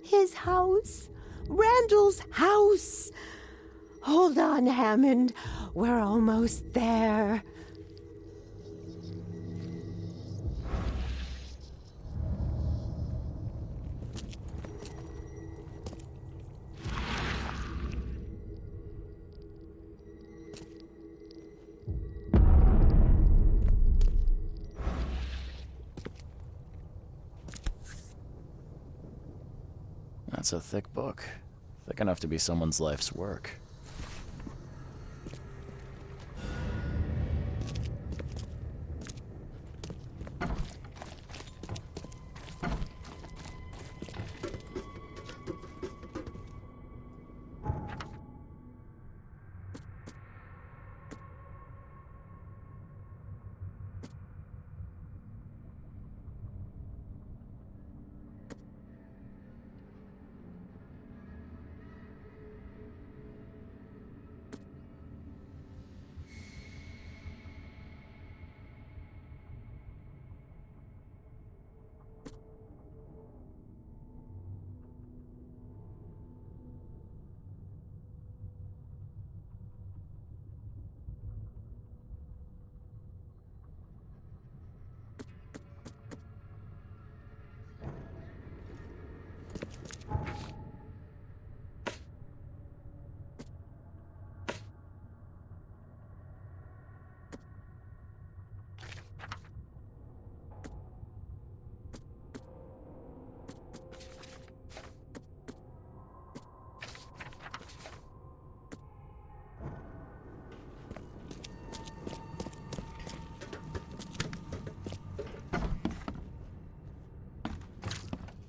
His house. Randall's house. Hold on, Hammond. We're almost there. That's a thick book. Thick enough to be someone's life's work.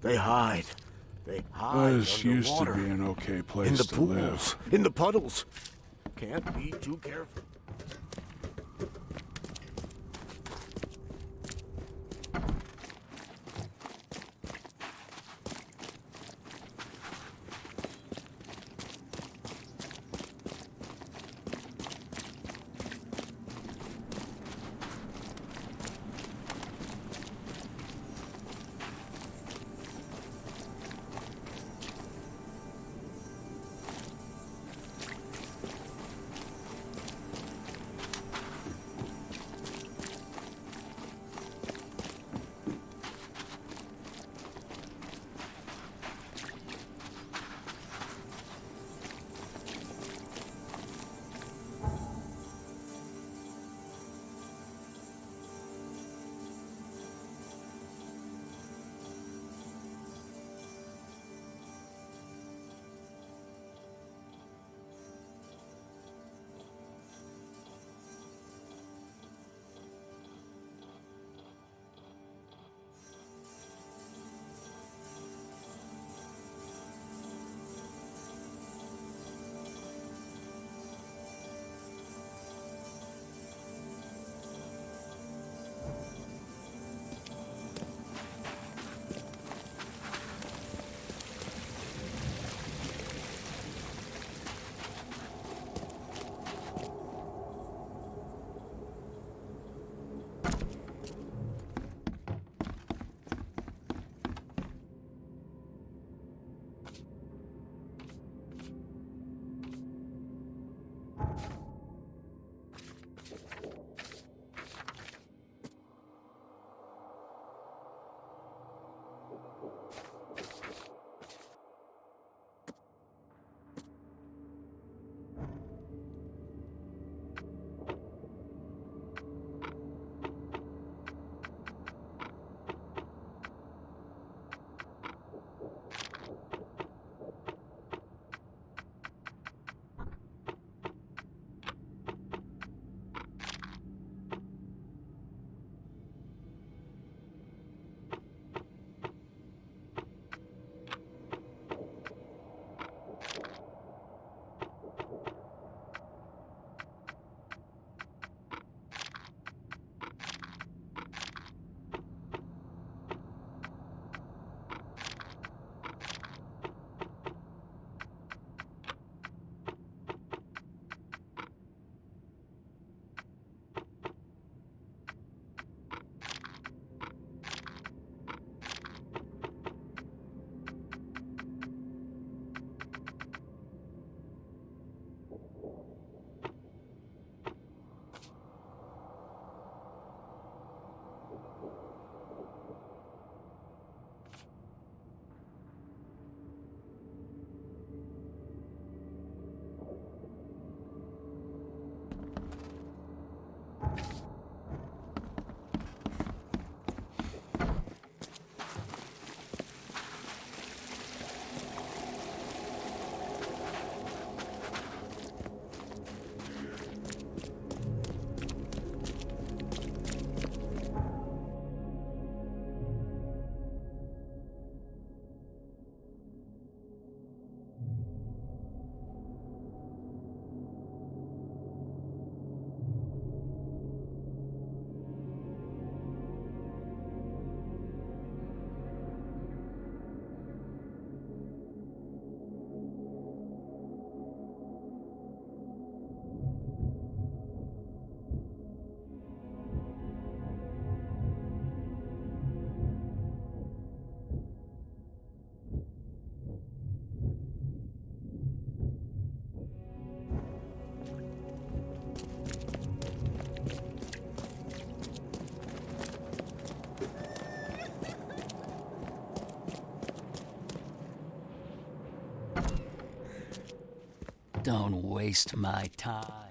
They hide. They hide This used to underwater. be an okay place In the to pools, live. in the puddles. Can't be too careful. Don't waste my time.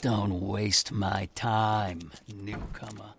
Don't waste my time, newcomer.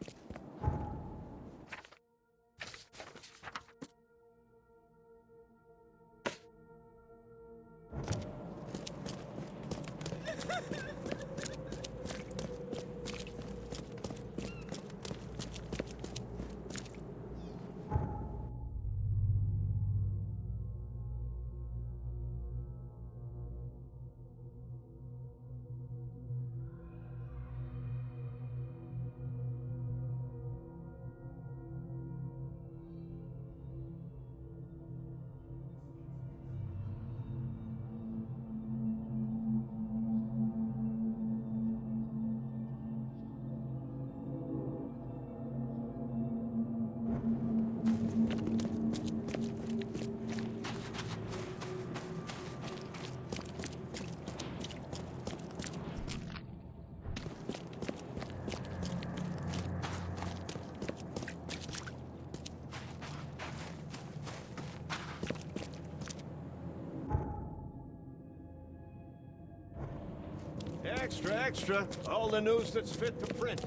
Extra, extra. All the news that's fit to print.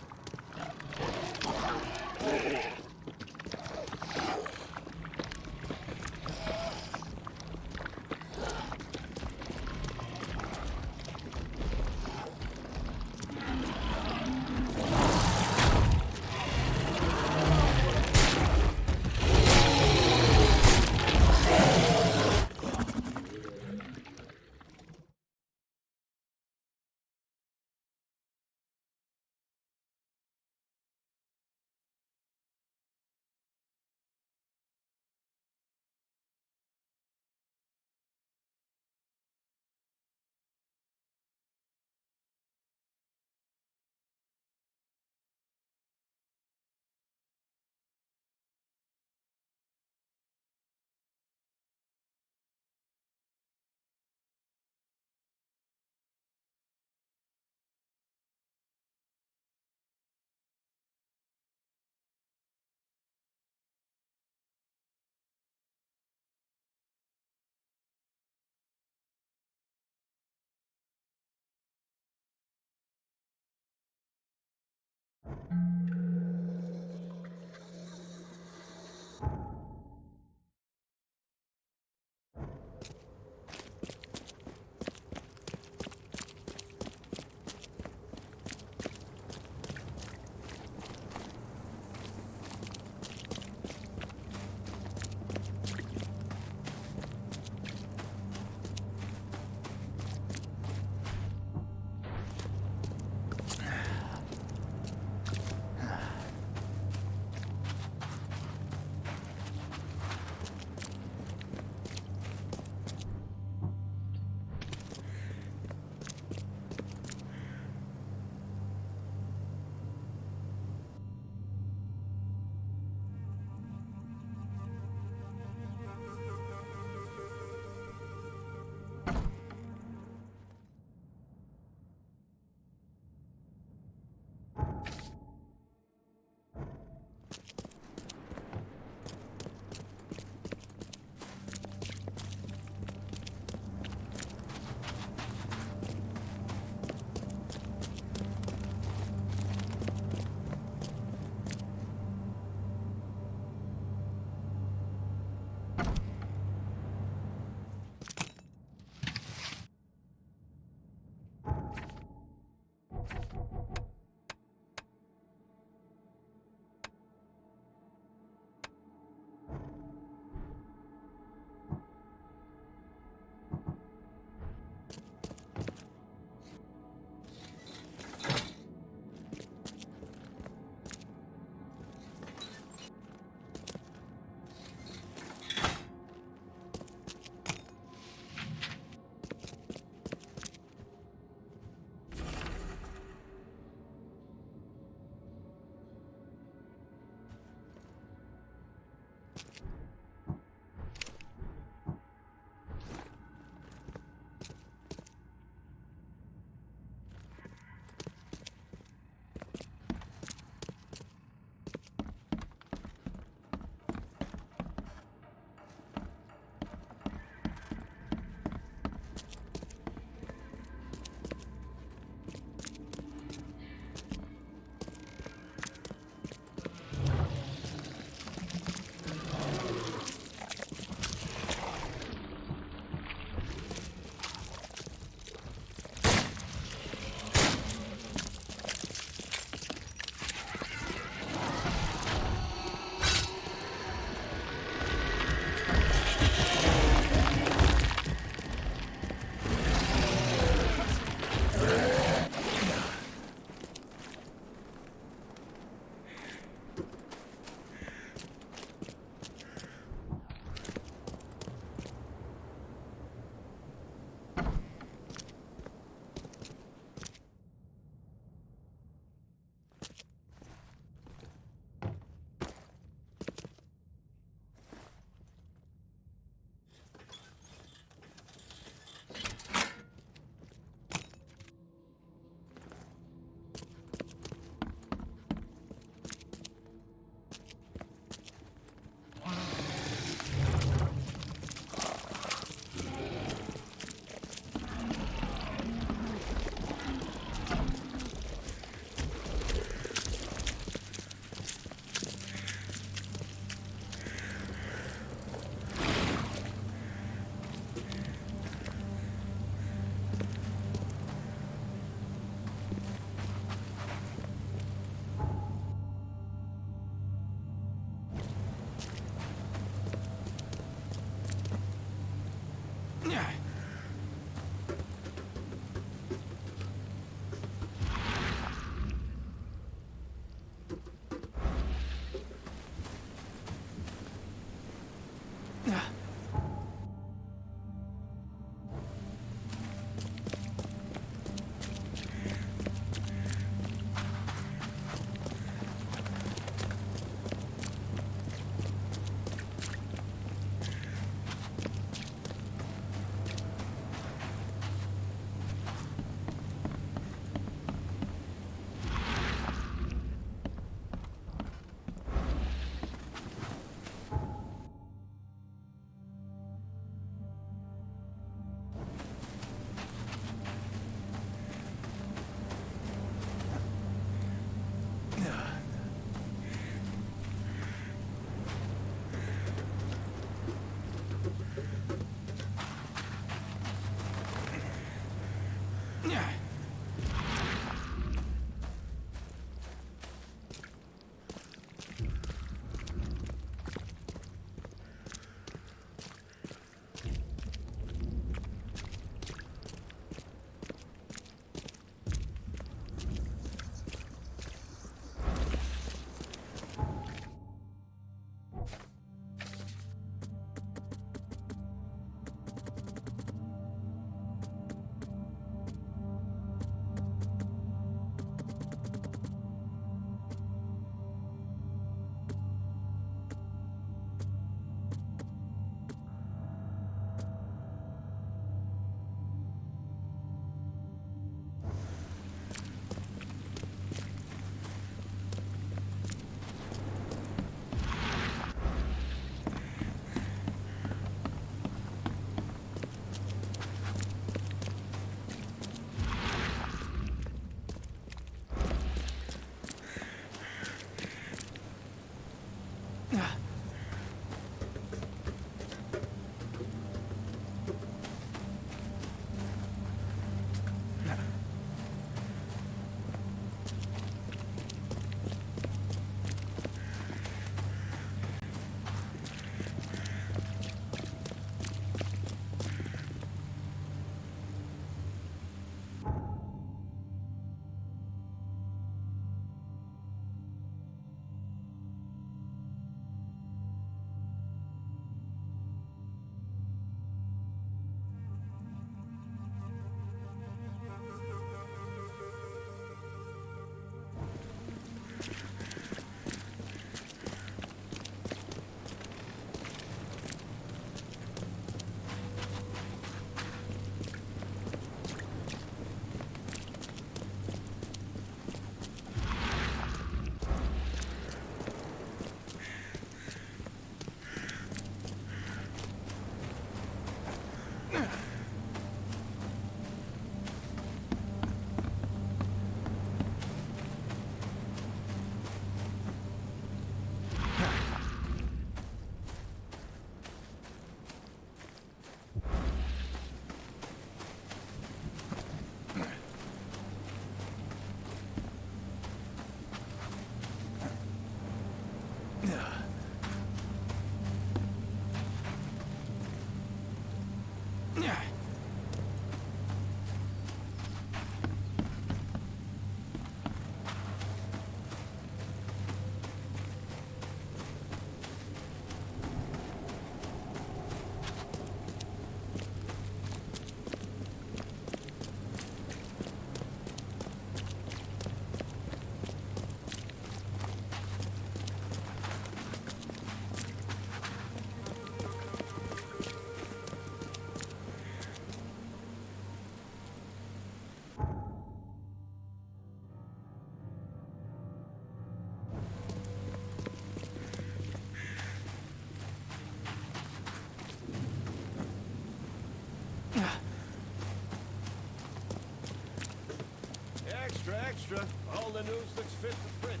all the news that's fit to print.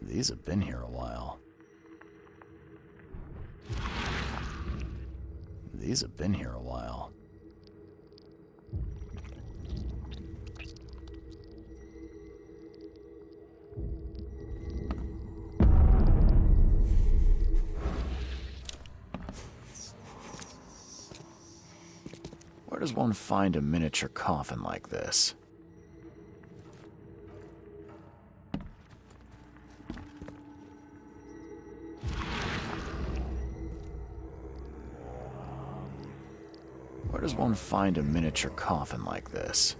These have been here a while. These have been here a while. Where does one find a miniature coffin like this? Where does one find a miniature coffin like this?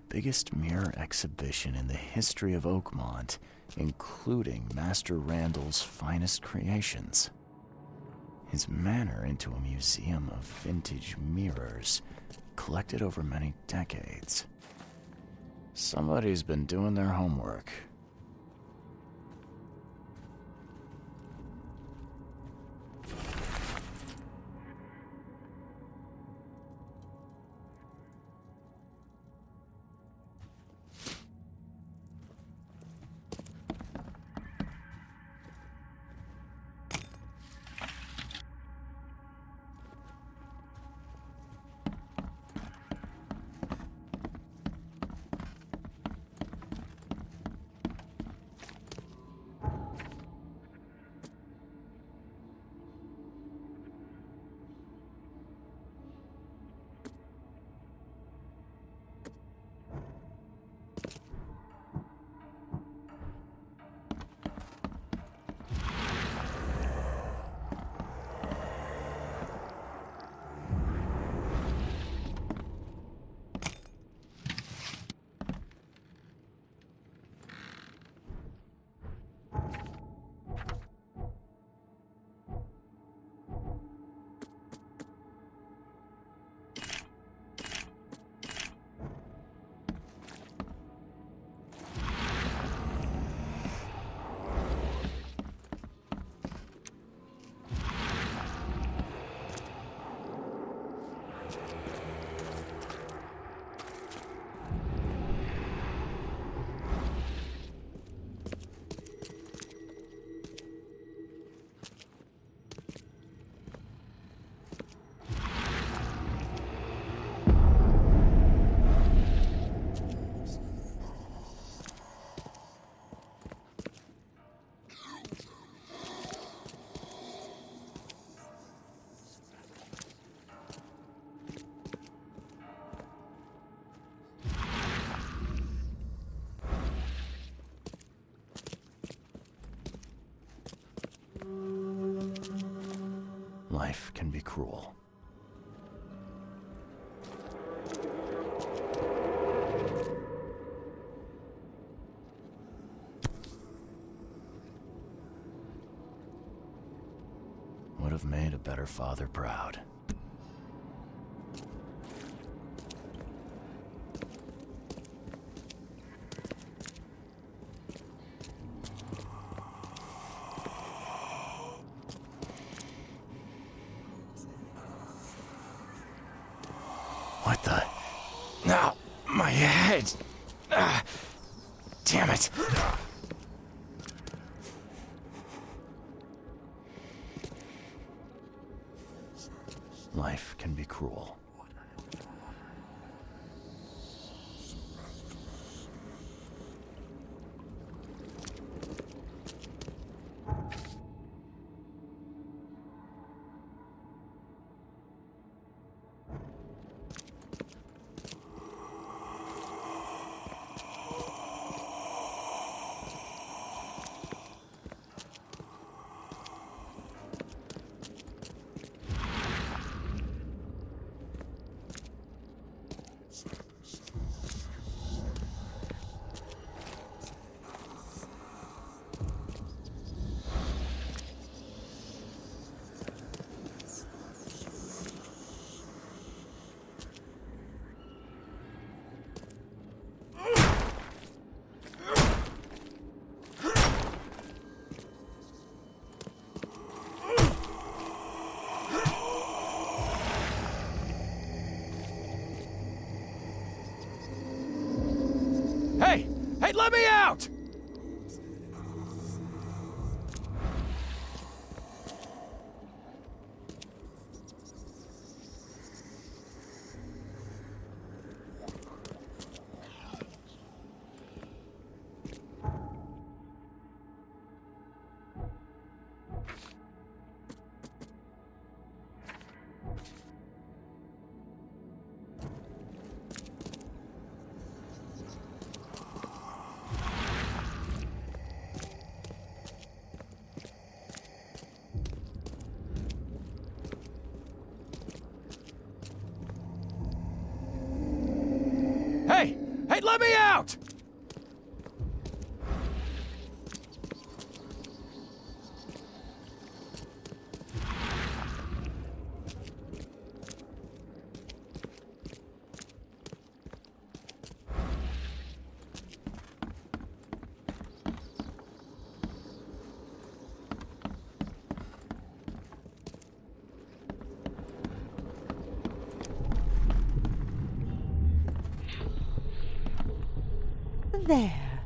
Biggest mirror exhibition in the history of Oakmont, including Master Randall's finest creations. His manor into a museum of vintage mirrors, collected over many decades. Somebody's been doing their homework. Life can be cruel. Would have made a better father proud. What the? No, my head! Damn it! Life can be cruel. Hey! Hey, let me out! Hey! Hey, let me out! There.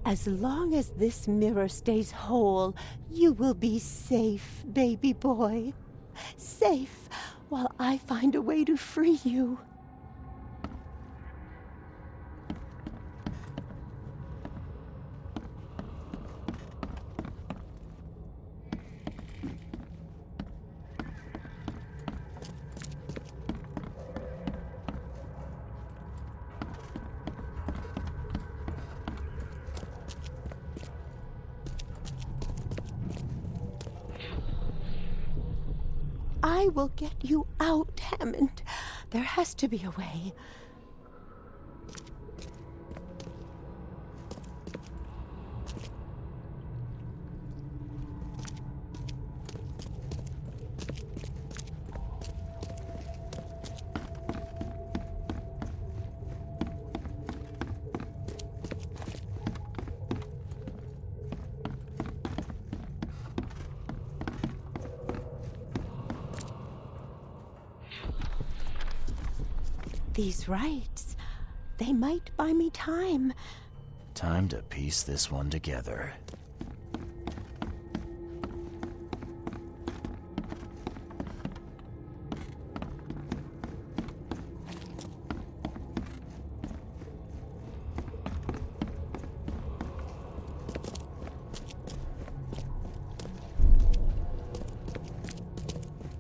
As long as this mirror stays whole, you will be safe, baby boy. Safe while I find a way to free you. I will get you out, Hammond. There has to be a way. These rites, they might buy me time. Time to piece this one together.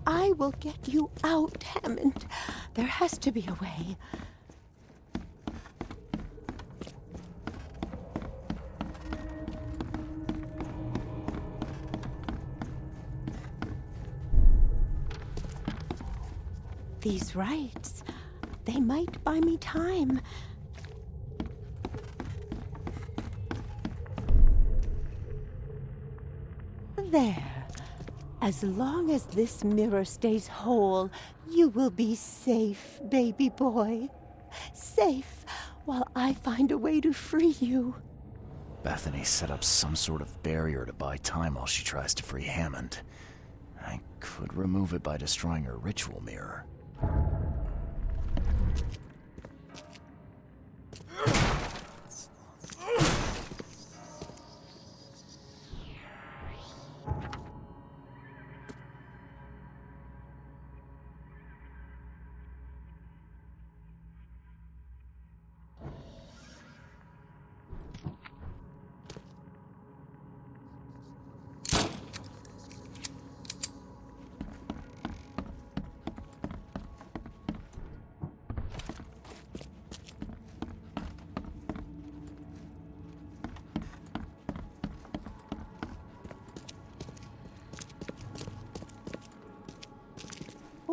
I will get you out, Hammond. There has to be a way. These rites, they might buy me time. There. As long as this mirror stays whole, you will be safe, baby boy. Safe while I find a way to free you. Bethany set up some sort of barrier to buy time while she tries to free Hammond. I could remove it by destroying her ritual mirror.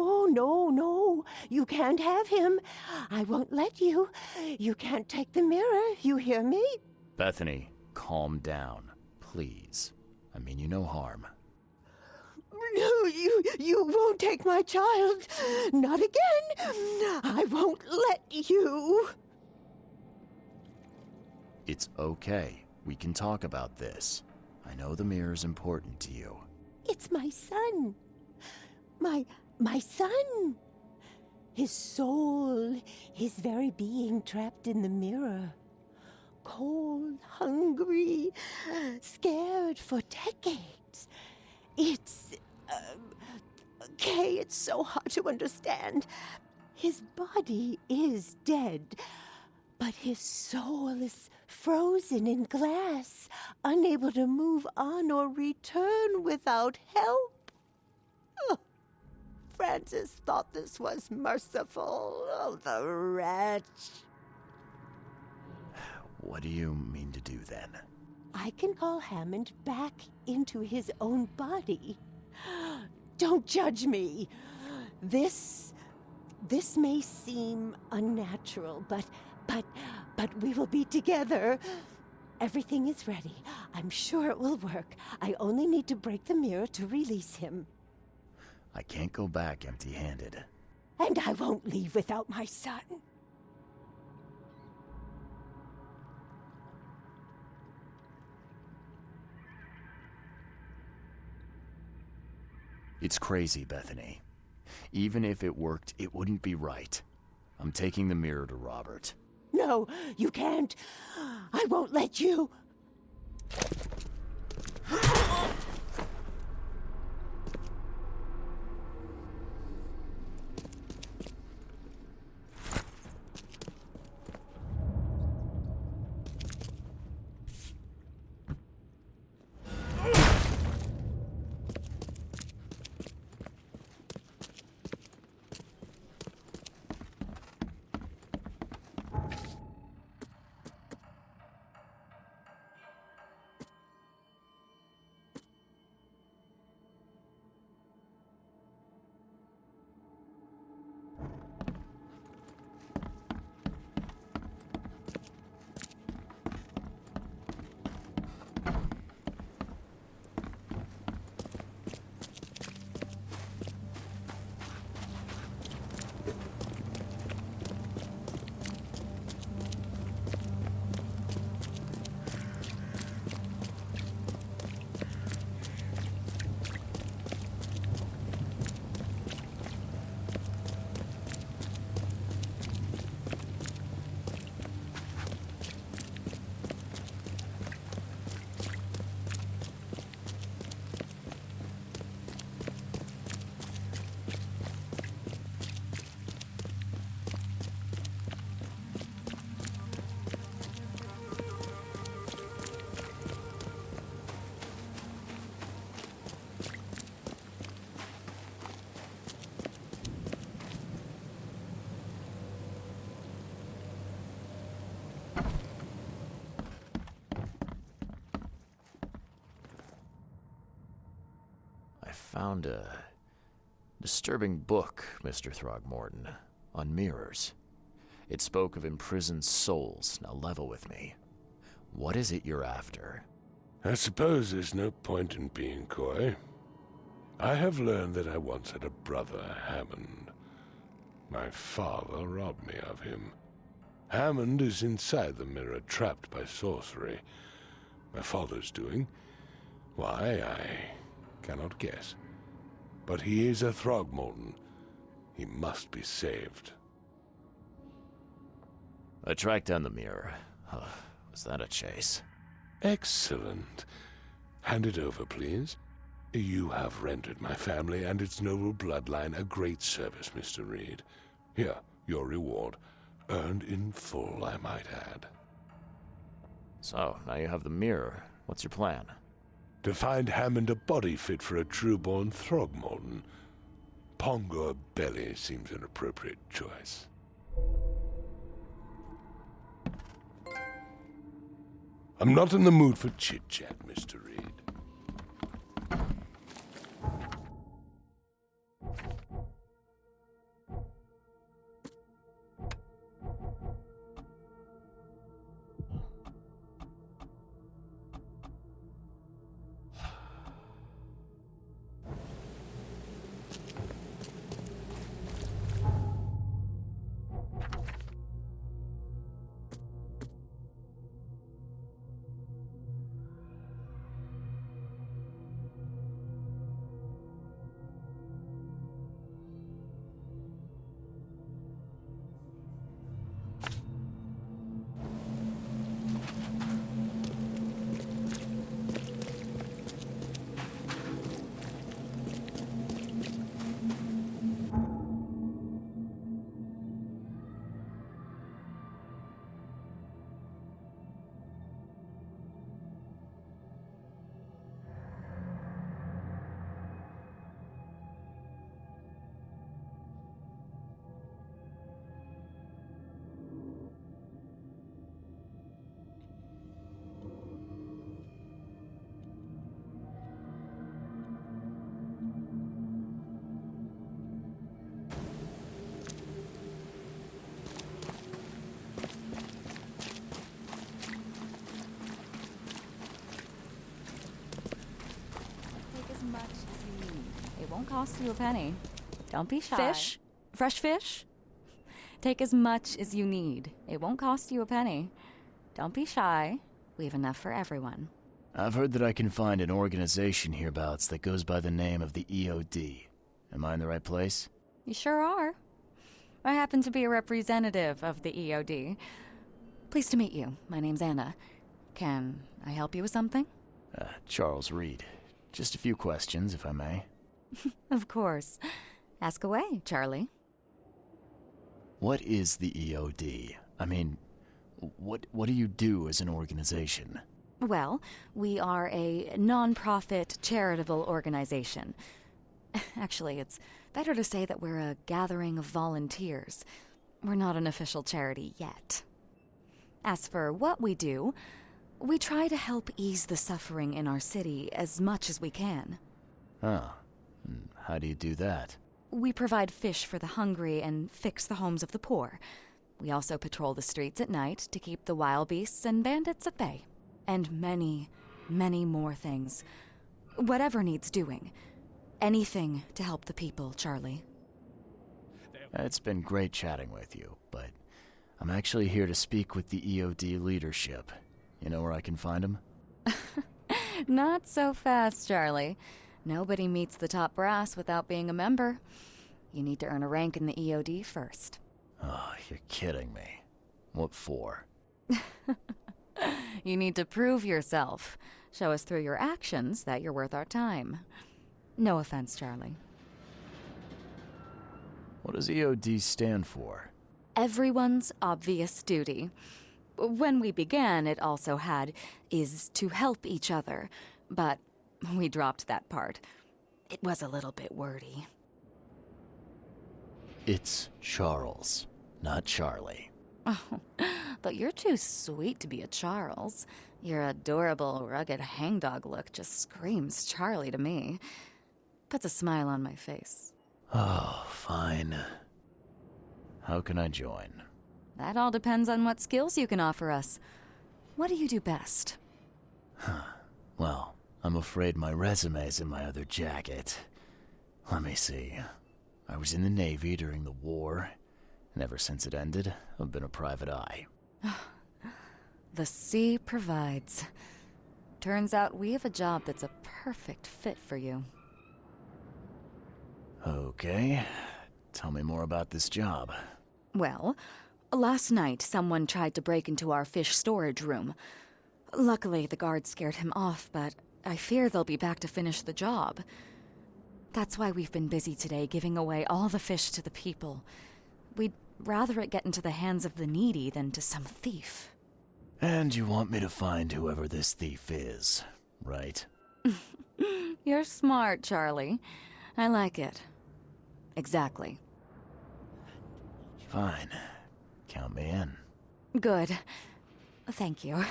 Oh, no, you can't have him. I won't let you. You can't take the mirror, you hear me? Bethany, calm down, please. I mean you no harm. No, you won't take my child. Not again. I won't let you. It's okay. We can talk about this. I know the mirror's important to you. It's my son. My son. His soul, his very being trapped in the mirror. Cold, hungry, scared for decades. It's... Kay, it's so hard to understand. His body is dead, but his soul is frozen in glass, unable to move on or return without help. Francis thought this was merciful. Oh, the wretch. What do you mean to do then? I can call Hammond back into his own body. Don't judge me. This may seem unnatural, but we will be together. Everything is ready. I'm sure it will work. I only need to break the mirror to release him. I can't go back empty-handed. And I won't leave without my son. It's crazy, Bethany. Even if it worked, it wouldn't be right. I'm taking the mirror to Robert. No, you can't. I won't let you. I found a Disturbing book, Mr. Throgmorton, on mirrors. It spoke of imprisoned souls. Now level with me. What is it you're after? I suppose there's no point in being coy. I have learned that I once had a brother, Hammond. My father robbed me of him. Hammond is inside the mirror, trapped by sorcery. My father's doing? Why, I cannot guess. But he is a Throgmorton. He must be saved. I tracked down the mirror. Was that a chase? Excellent. Hand it over, please. You have rendered my family and its noble bloodline a great service, Mr. Reed. Here, your reward. Earned in full, I might add. So, now you have the mirror. What's your plan? To find Hammond a body fit for a true-born Throgmorton. Pongo Belly seems an appropriate choice. I'm not in the mood for chit-chat, Mr. Reed. It won't cost you a penny. Don't be shy. Fish? Fresh fish? Take as much as you need. It won't cost you a penny. Don't be shy. We have enough for everyone. I've heard that I can find an organization hereabouts that goes by the name of the EOD. Am I in the right place? You sure are. I happen to be a representative of the EOD. Pleased to meet you. My name's Anna. Can I help you with something? Charles Reed. Just a few questions, if I may. Of course. Ask away, Charlie. What is the EOD? I mean, what do you do as an organization? Well, we are a non-profit charitable organization. Actually, it's better to say that we're a gathering of volunteers. We're not an official charity yet. As for what we do, we try to help ease the suffering in our city as much as we can. Oh, how do you do that? We provide fish for the hungry and fix the homes of the poor. We also patrol the streets at night to keep the wild beasts and bandits at bay. And many, many more things. Whatever needs doing. Anything to help the people, Charlie. It's been great chatting with you, but I'm actually here to speak with the EOD leadership. You know where I can find them? Not so fast, Charlie. Nobody meets the top brass without being a member. You need to earn a rank in the EOD first. Oh, you're kidding me. What for? You need to prove yourself. Show us through your actions that you're worth our time. No offense, Charlie. What does EOD stand for? Everyone's obvious duty. When we began, it also had, is to help each other. But we dropped that part. It was a little bit wordy. It's Charles, not Charlie. Oh, but you're too sweet to be a Charles. Your adorable, rugged hangdog look just screams Charlie to me. Puts a smile on my face. Oh, fine. How can I join? That all depends on what skills you can offer us. What do you do best? Well, I'm afraid my resume's in my other jacket. Let me see. I was in the Navy during the war, and ever since it ended, I've been a private eye. The sea provides. Turns out we have a job that's a perfect fit for you. Okay. Tell me more about this job. Well, last night someone tried to break into our fish storage room. Luckily, the guards scared him off, but I fear they'll be back to finish the job. That's why we've been busy today giving away all the fish to the people. We'd rather it get into the hands of the needy than to some thief. And you want me to find whoever this thief is, right? You're smart, Charlie. I like it. Exactly. Fine. Count me in. Good. Thank you.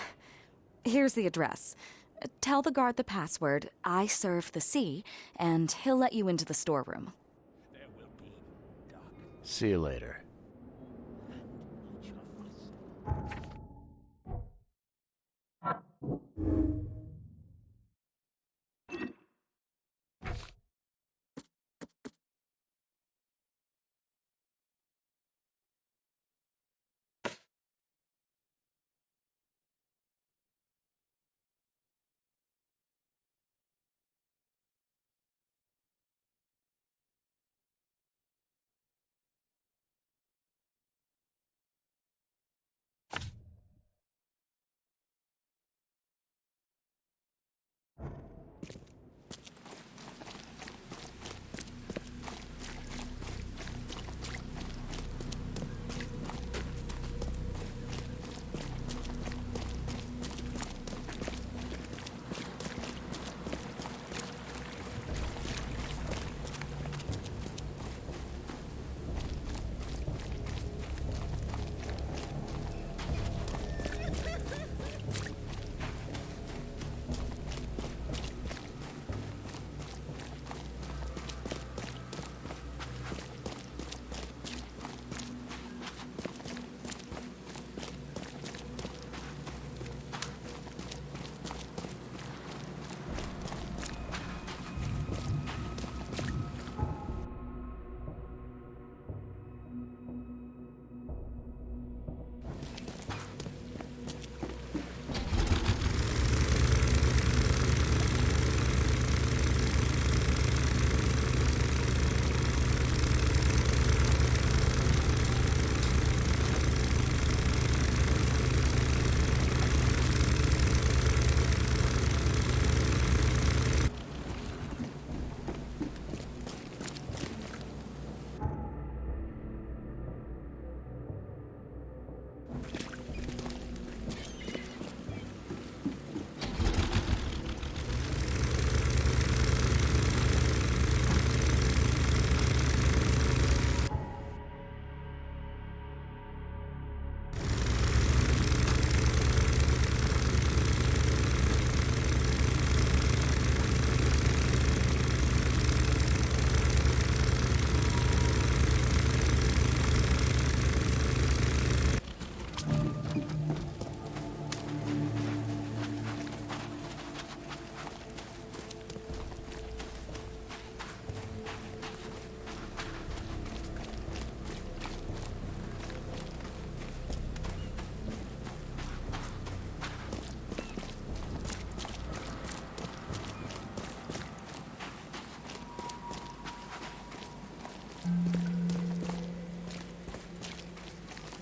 Here's the address. Tell the guard the password, I serve the sea, and he'll let you into the storeroom. See you later.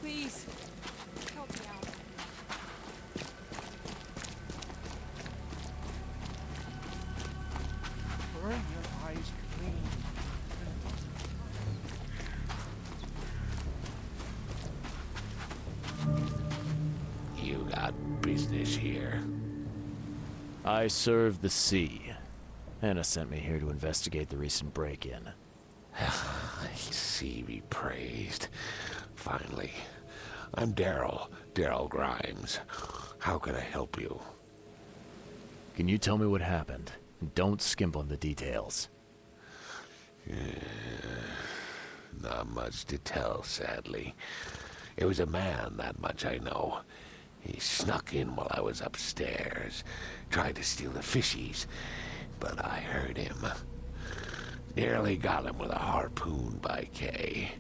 Please, help me out. Burn your eyes clean. You got business here. I serve the sea. Anna sent me here to investigate the recent break-in. Sea be praised. Finally. I'm Daryl Grimes. How can I help you? Can you tell me what happened? And don't skimp on the details. Not much to tell, sadly. It was a man, that much I know. He snuck in while I was upstairs, tried to steal the fishies, but I heard him. Nearly got him with a harpoon by Kay,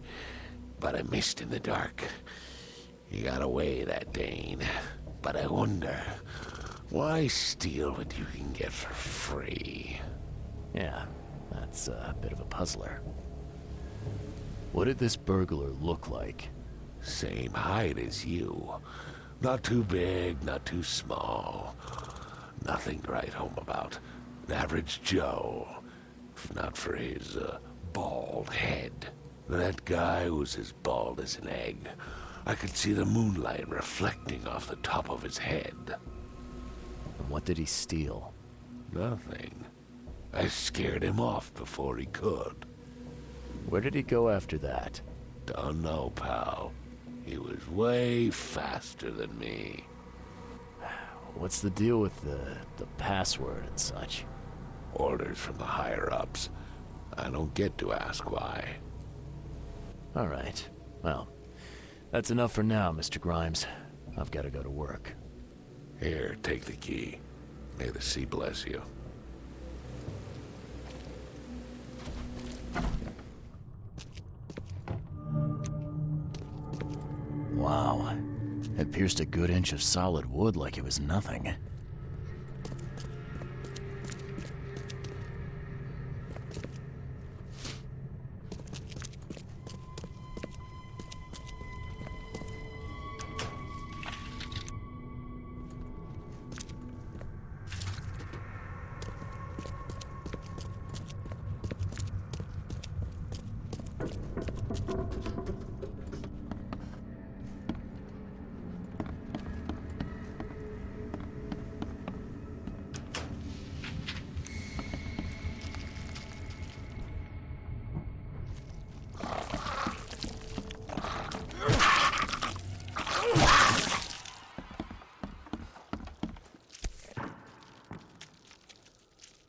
but I missed in the dark. He got away, that Dane. But I wonder, why steal what you can get for free? Yeah, that's a bit of a puzzler. What did this burglar look like? Same height as you. Not too big, not too small. Nothing to write home about. An average Joe. If not for his, bald head. That guy was as bald as an egg. I could see the moonlight reflecting off the top of his head. And what did he steal? Nothing. I scared him off before he could. Where did he go after that? Don't know, pal. He was way faster than me. What's the deal with the password and such? Orders from the higher-ups. I don't get to ask why. All right. Well, that's enough for now, Mr. Grimes. I've got to go to work. Here, take the key. May the sea bless you. Wow. It pierced a good inch of solid wood like it was nothing.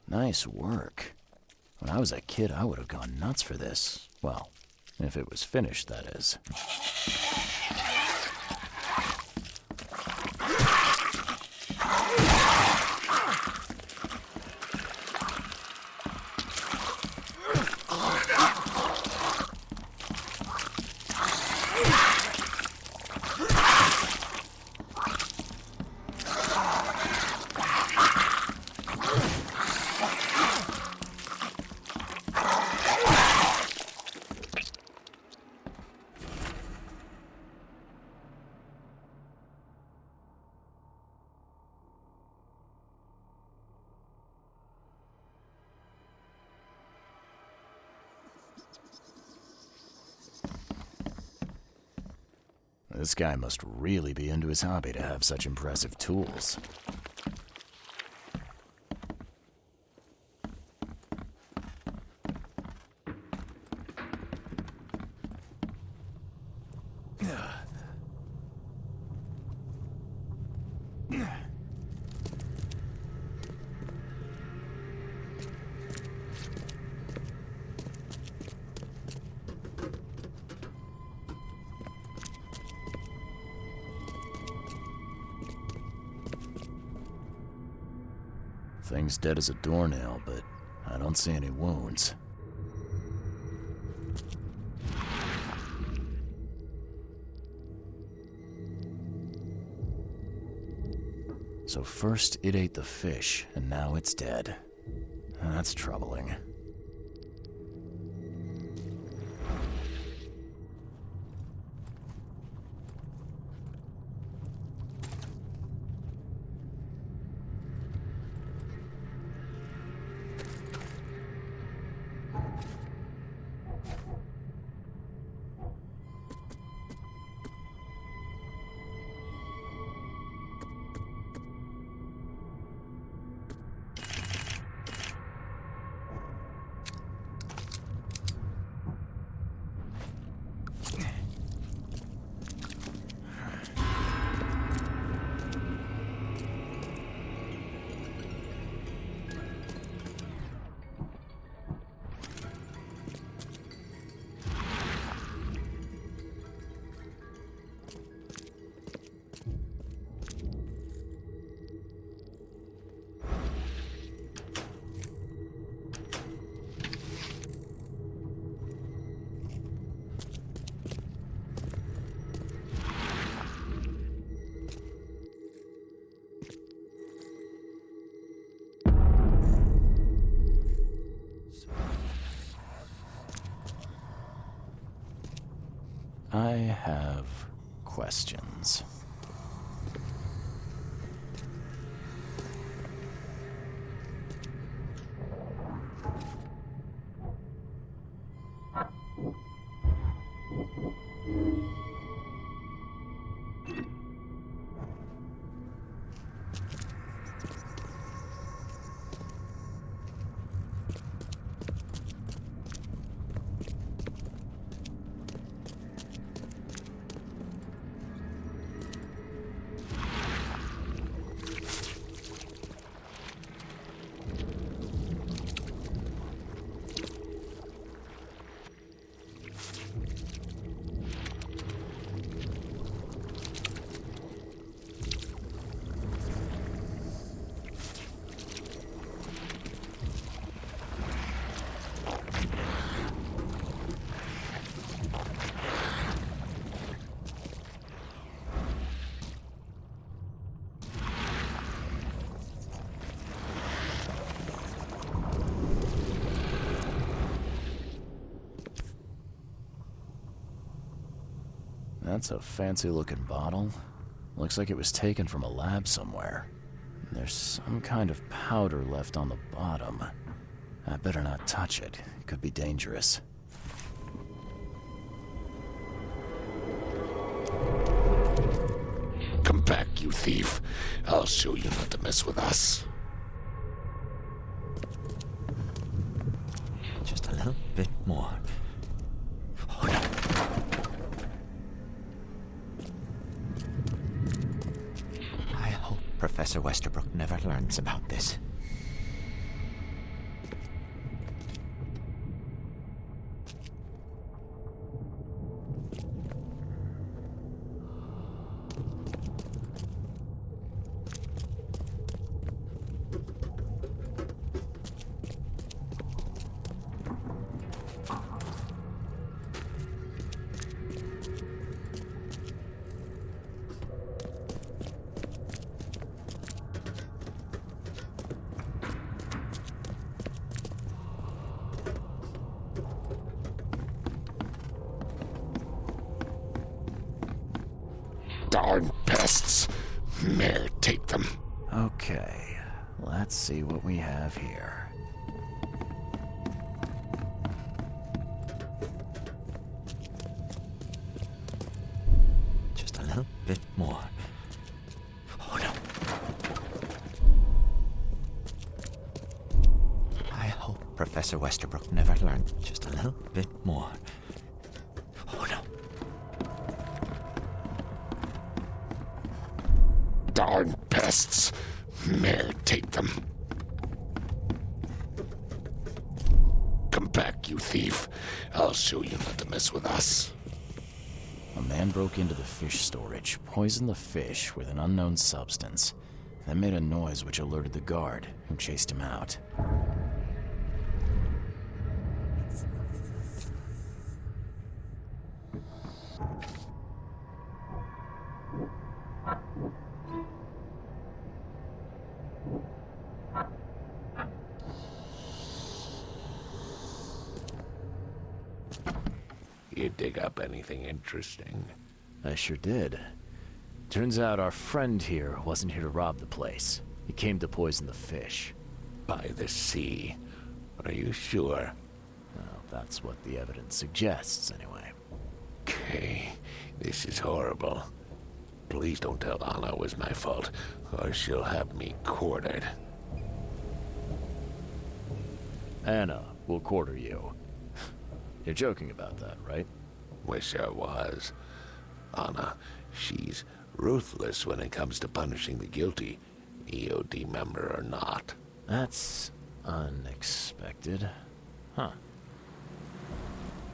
Nice work. When I was a kid, I would have gone nuts for this. Well, if it was finished, that is. This guy must really be into his hobby to have such impressive tools. Thing's dead as a doornail, but I don't see any wounds. So first it ate the fish, and now it's dead. That's troubling. I have questions. That's a fancy-looking bottle. Looks like it was taken from a lab somewhere. There's some kind of powder left on the bottom. I better not touch it. It could be dangerous. Come back, you thief. I'll show you not to mess with us. Just a little bit more. Oh, no. I hope Professor Westerbrook never learns about this. Darn pests. Mayor, take them. Okay, let's see what we have here. Just a little bit more. Oh, no. I hope Professor Westerbrook never learned. Just a little bit more. Oh, no. Darn pests. Mayor, take them. Come back, you thief. I'll show you not to mess with us. A man broke into the fish storage, poisoned the fish with an unknown substance, then made a noise which alerted the guard, who chased him out. You dig up anything interesting? I sure did. Turns out our friend here wasn't here to rob the place. He came to poison the fish. By the sea. Are you sure? Well, that's what the evidence suggests, anyway. Okay, this is horrible. Please don't tell Anna it was my fault, or she'll have me quartered. Anna will quarter you. You're joking about that, right? Wish I was. Anna, she's ruthless when it comes to punishing the guilty, EOD member or not. That's unexpected. Huh.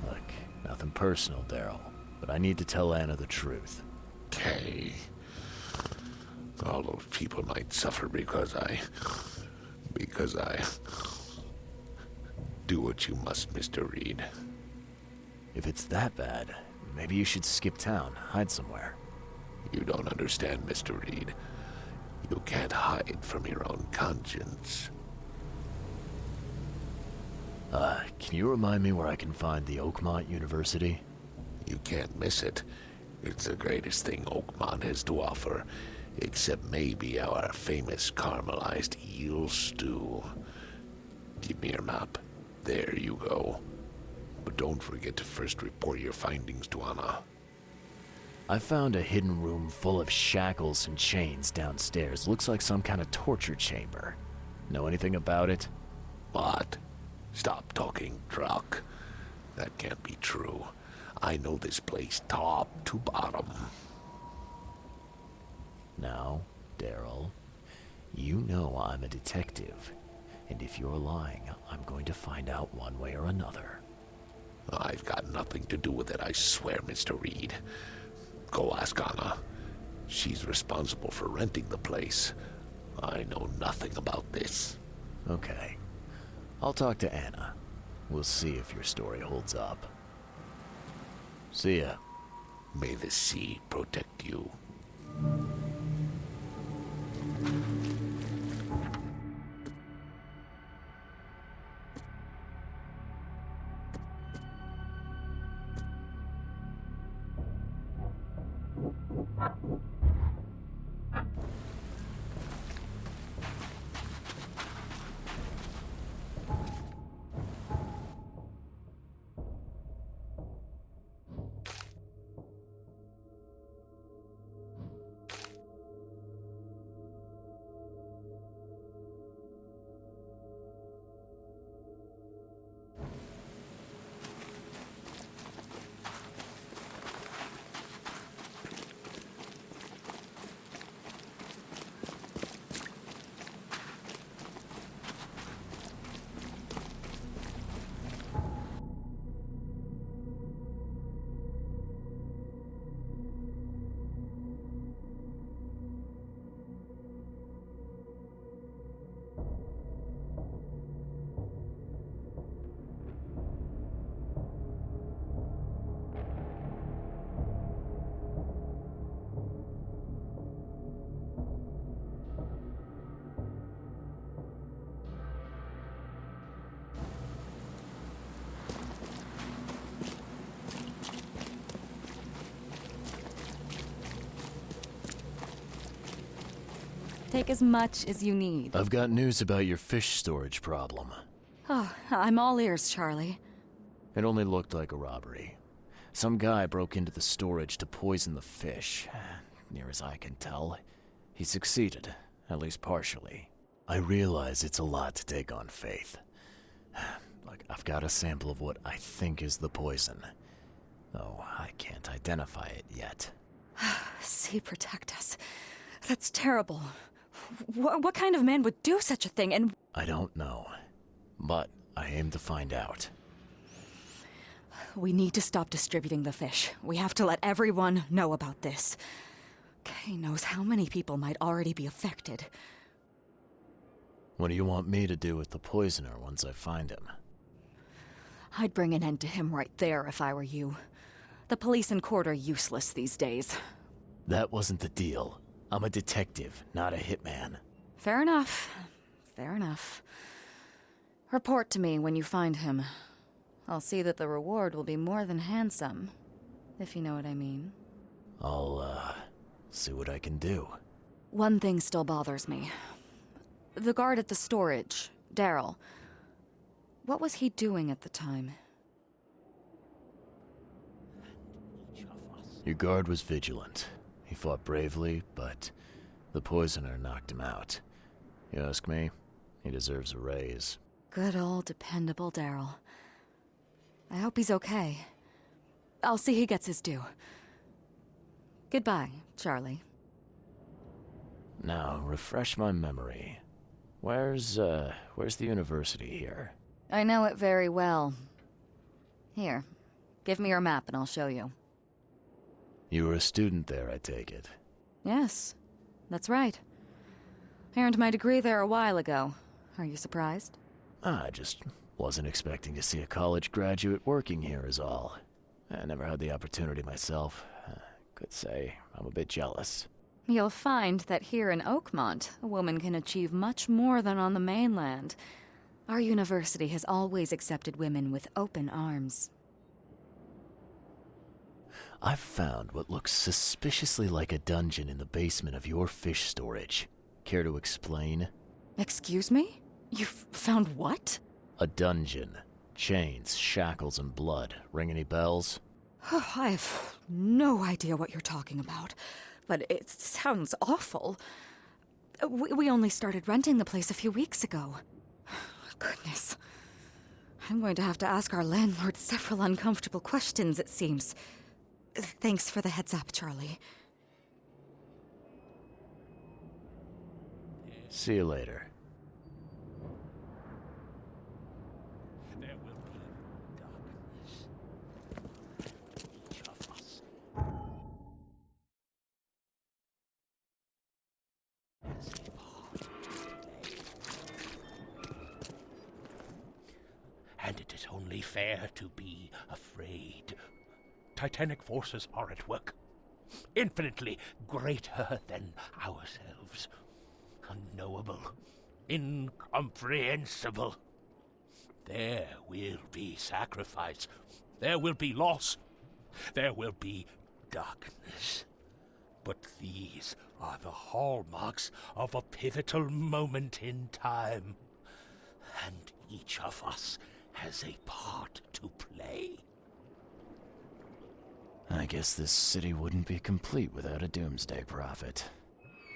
Look, nothing personal, Daryl, but I need to tell Anna the truth. Okay. All those people might suffer because I do what you must, Mr. Reed. If it's that bad, maybe you should skip town, hide somewhere. You don't understand, Mr. Reed. You can't hide from your own conscience. Can you remind me where I can find the Oakmont University? You can't miss it. It's the greatest thing Oakmont has to offer, except maybe our famous caramelized eel stew. Give me your map. There you go. But don't forget to first report your findings to Anna. I found a hidden room full of shackles and chains downstairs. Looks like some kind of torture chamber. Know anything about it? What? Stop talking truck. That can't be true. I know this place top to bottom. Now, Daryl, you know I'm a detective. And if you're lying, I'm going to find out one way or another. I've got nothing to do with it, I swear, Mr. Reed. Go ask Anna. She's responsible for renting the place. I know nothing about this. Okay. I'll talk to Anna. We'll see if your story holds up. See ya. May the sea protect you. Take as much as you need. I've got news about your fish storage problem. Oh, I'm all ears, Charlie. It only looked like a robbery. Some guy broke into the storage to poison the fish. Near as I can tell, he succeeded, at least partially. I realize it's a lot to take on faith. Look, I've got a sample of what I think is the poison, though I can't identify it yet. Sea protect us. That's terrible. What kind of man would do such a thing, and... I don't know, but I aim to find out. We need to stop distributing the fish. We have to let everyone know about this. Kay knows how many people might already be affected. What do you want me to do with the poisoner once I find him? I'd bring an end to him right there if I were you. The police and court are useless these days. That wasn't the deal. I'm a detective, not a hitman. Fair enough. Fair enough. Report to me when you find him. I'll see that the reward will be more than handsome, if you know what I mean. I'll, see what I can do. One thing still bothers me. The guard at the storage, Daryl. What was he doing at the time? Your guard was vigilant. He fought bravely, but the poisoner knocked him out. You ask me, he deserves a raise. Good old dependable Daryl. I hope he's okay. I'll see he gets his due. Goodbye, Charlie. Now, refresh my memory. Where's the university here? I know it very well. Here, give me your map and I'll show you. You were a student there, I take it. Yes, that's right. I earned my degree there a while ago. Are you surprised? I just wasn't expecting to see a college graduate working here is all. I never had the opportunity myself. Could say I'm a bit jealous. You'll find that here in Oakmont, a woman can achieve much more than on the mainland. Our university has always accepted women with open arms. I've found what looks suspiciously like a dungeon in the basement of your fish storage. Care to explain? Excuse me? You've found what? A dungeon. Chains, shackles, and blood. Ring any bells? I have no idea what you're talking about, but it sounds awful. We only started renting the place a few weeks ago. Goodness. I'm going to have to ask our landlord several uncomfortable questions, it seems. Thanks for the heads up, Charlie. See you later. There will be darkness. Each of us has a part to play. And it is only fair to be afraid. Titanic forces are at work, infinitely greater than ourselves. Unknowable, incomprehensible. There will be sacrifice. There will be loss. There will be darkness. But these are the hallmarks of a pivotal moment in time. And each of us has a part to play. I guess this city wouldn't be complete without a doomsday prophet.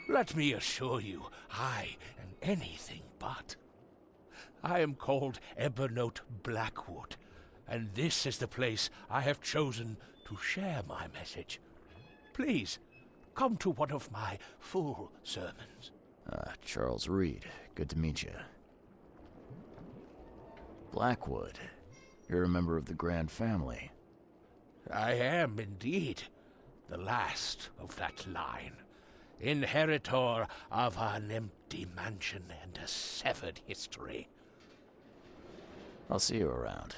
Let me assure you, I am anything but. I am called Ebernote Blackwood, and this is the place I have chosen to share my message. Please, come to one of my full sermons. Charles Reed. Good to meet you. Blackwood. You're a member of the Grand Family. I am indeed the last of that line. Inheritor of an empty mansion and a severed history. I'll see you around.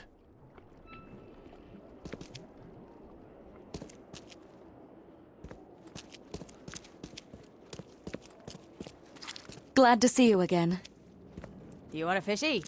Glad to see you again. Do you want a fishy?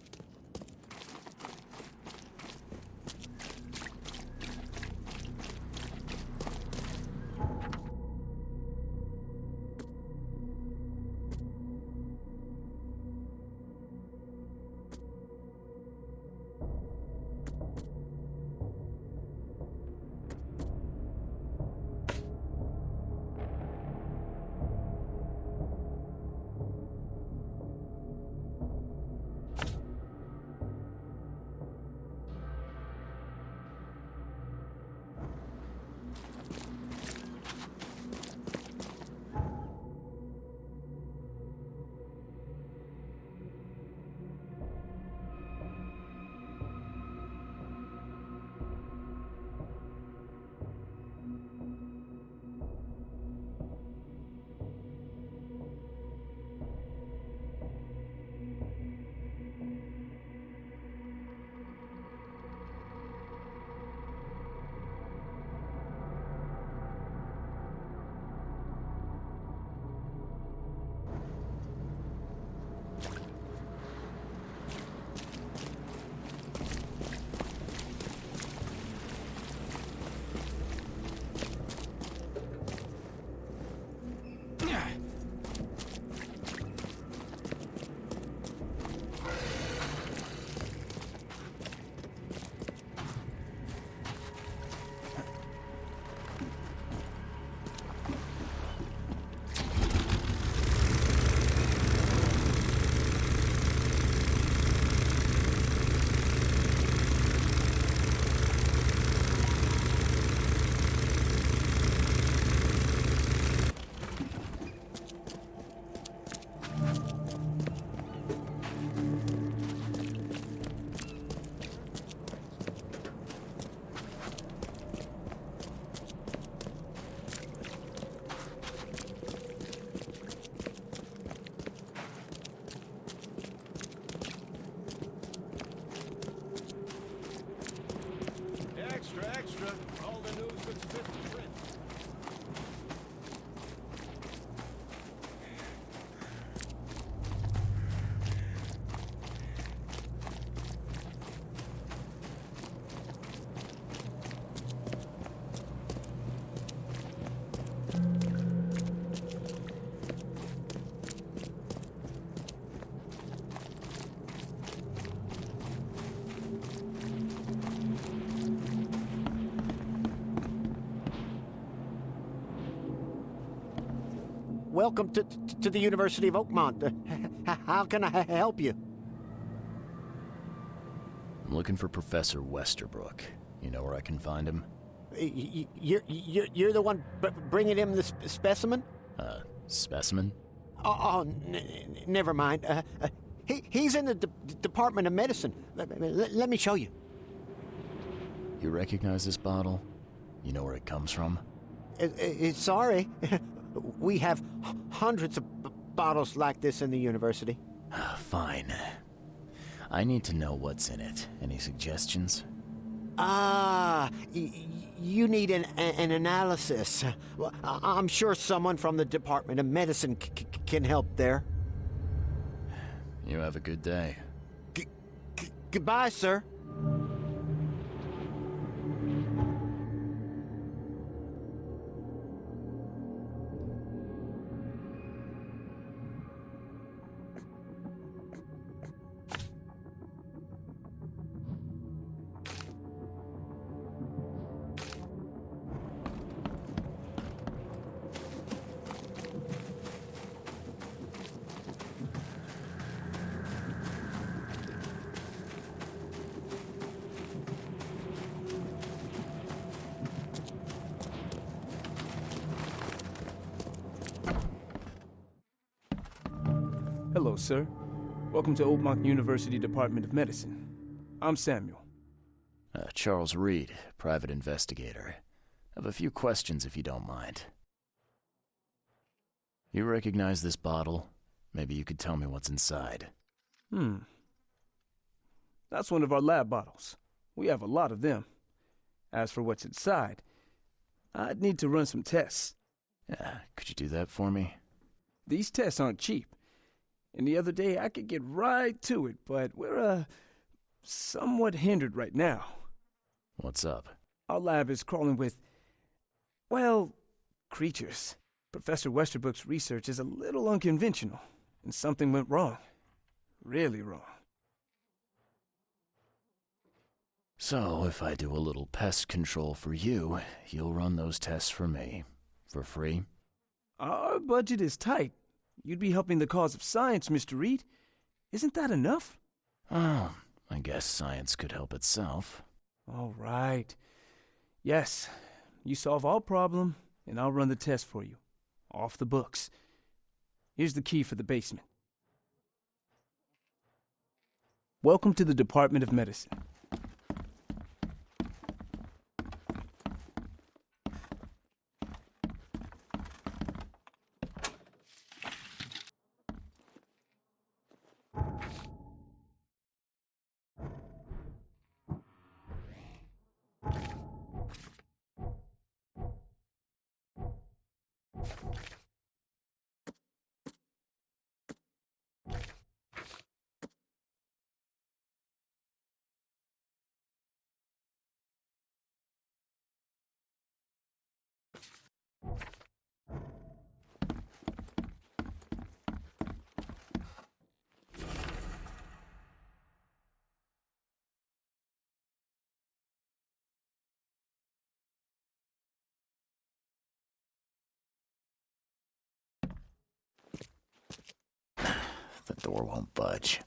Extra. All the news that's fit to print. welcome to the University of Oakmont. How can I help you? I'm looking for Professor Westerbrook. You know where I can find him? You're the one bringing him the specimen? Specimen? Never mind. He's in the Department of Medicine. Let me show you. You recognize this bottle? You know where it comes from? Sorry. We have hundreds of bottles like this in the university. Fine. I need to know what's in it. Any suggestions? You need an analysis. Well, I'm sure someone from the Department of Medicine can help there. You have a good day. Goodbye, sir. Hello, sir. Welcome to Oakmont University Department of Medicine. I'm Samuel. Charles Reed, private investigator. I have a few questions if you don't mind. You recognize this bottle? Maybe you could tell me what's inside. That's one of our lab bottles. We have a lot of them. As for what's inside, I'd need to run some tests. Could you do that for me? These tests aren't cheap. And the other day I could get right to it, but we're, somewhat hindered right now. What's up? Our lab is crawling with, well, creatures. Professor Westerbrook's research is a little unconventional, and something went wrong. Really wrong. So, if I do a little pest control for you, you'll run those tests for me. For free? Our budget is tight. You'd be helping the cause of science, Mr. Reed. Isn't that enough? Oh, I guess science could help itself. All right. Yes, you solve our problem, and I'll run the test for you. Off the books. Here's the key for the basement. Welcome to the Department of Medicine. The door won't budge.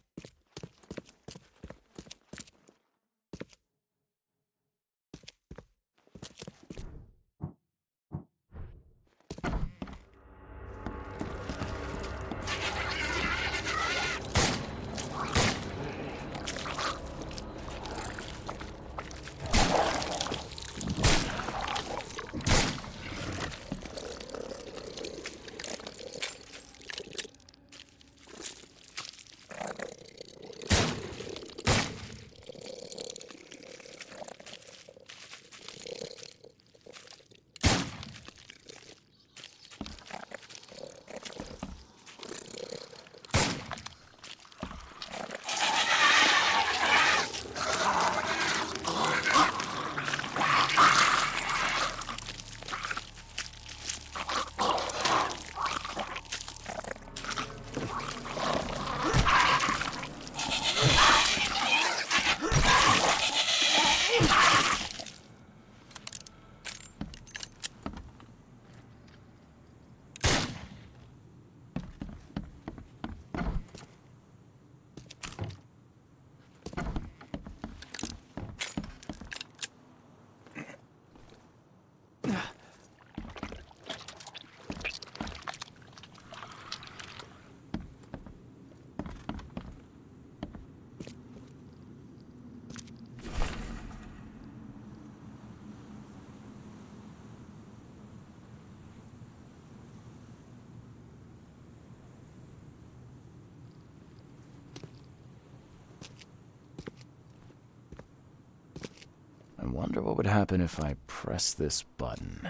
I wonder what would happen if I press this button.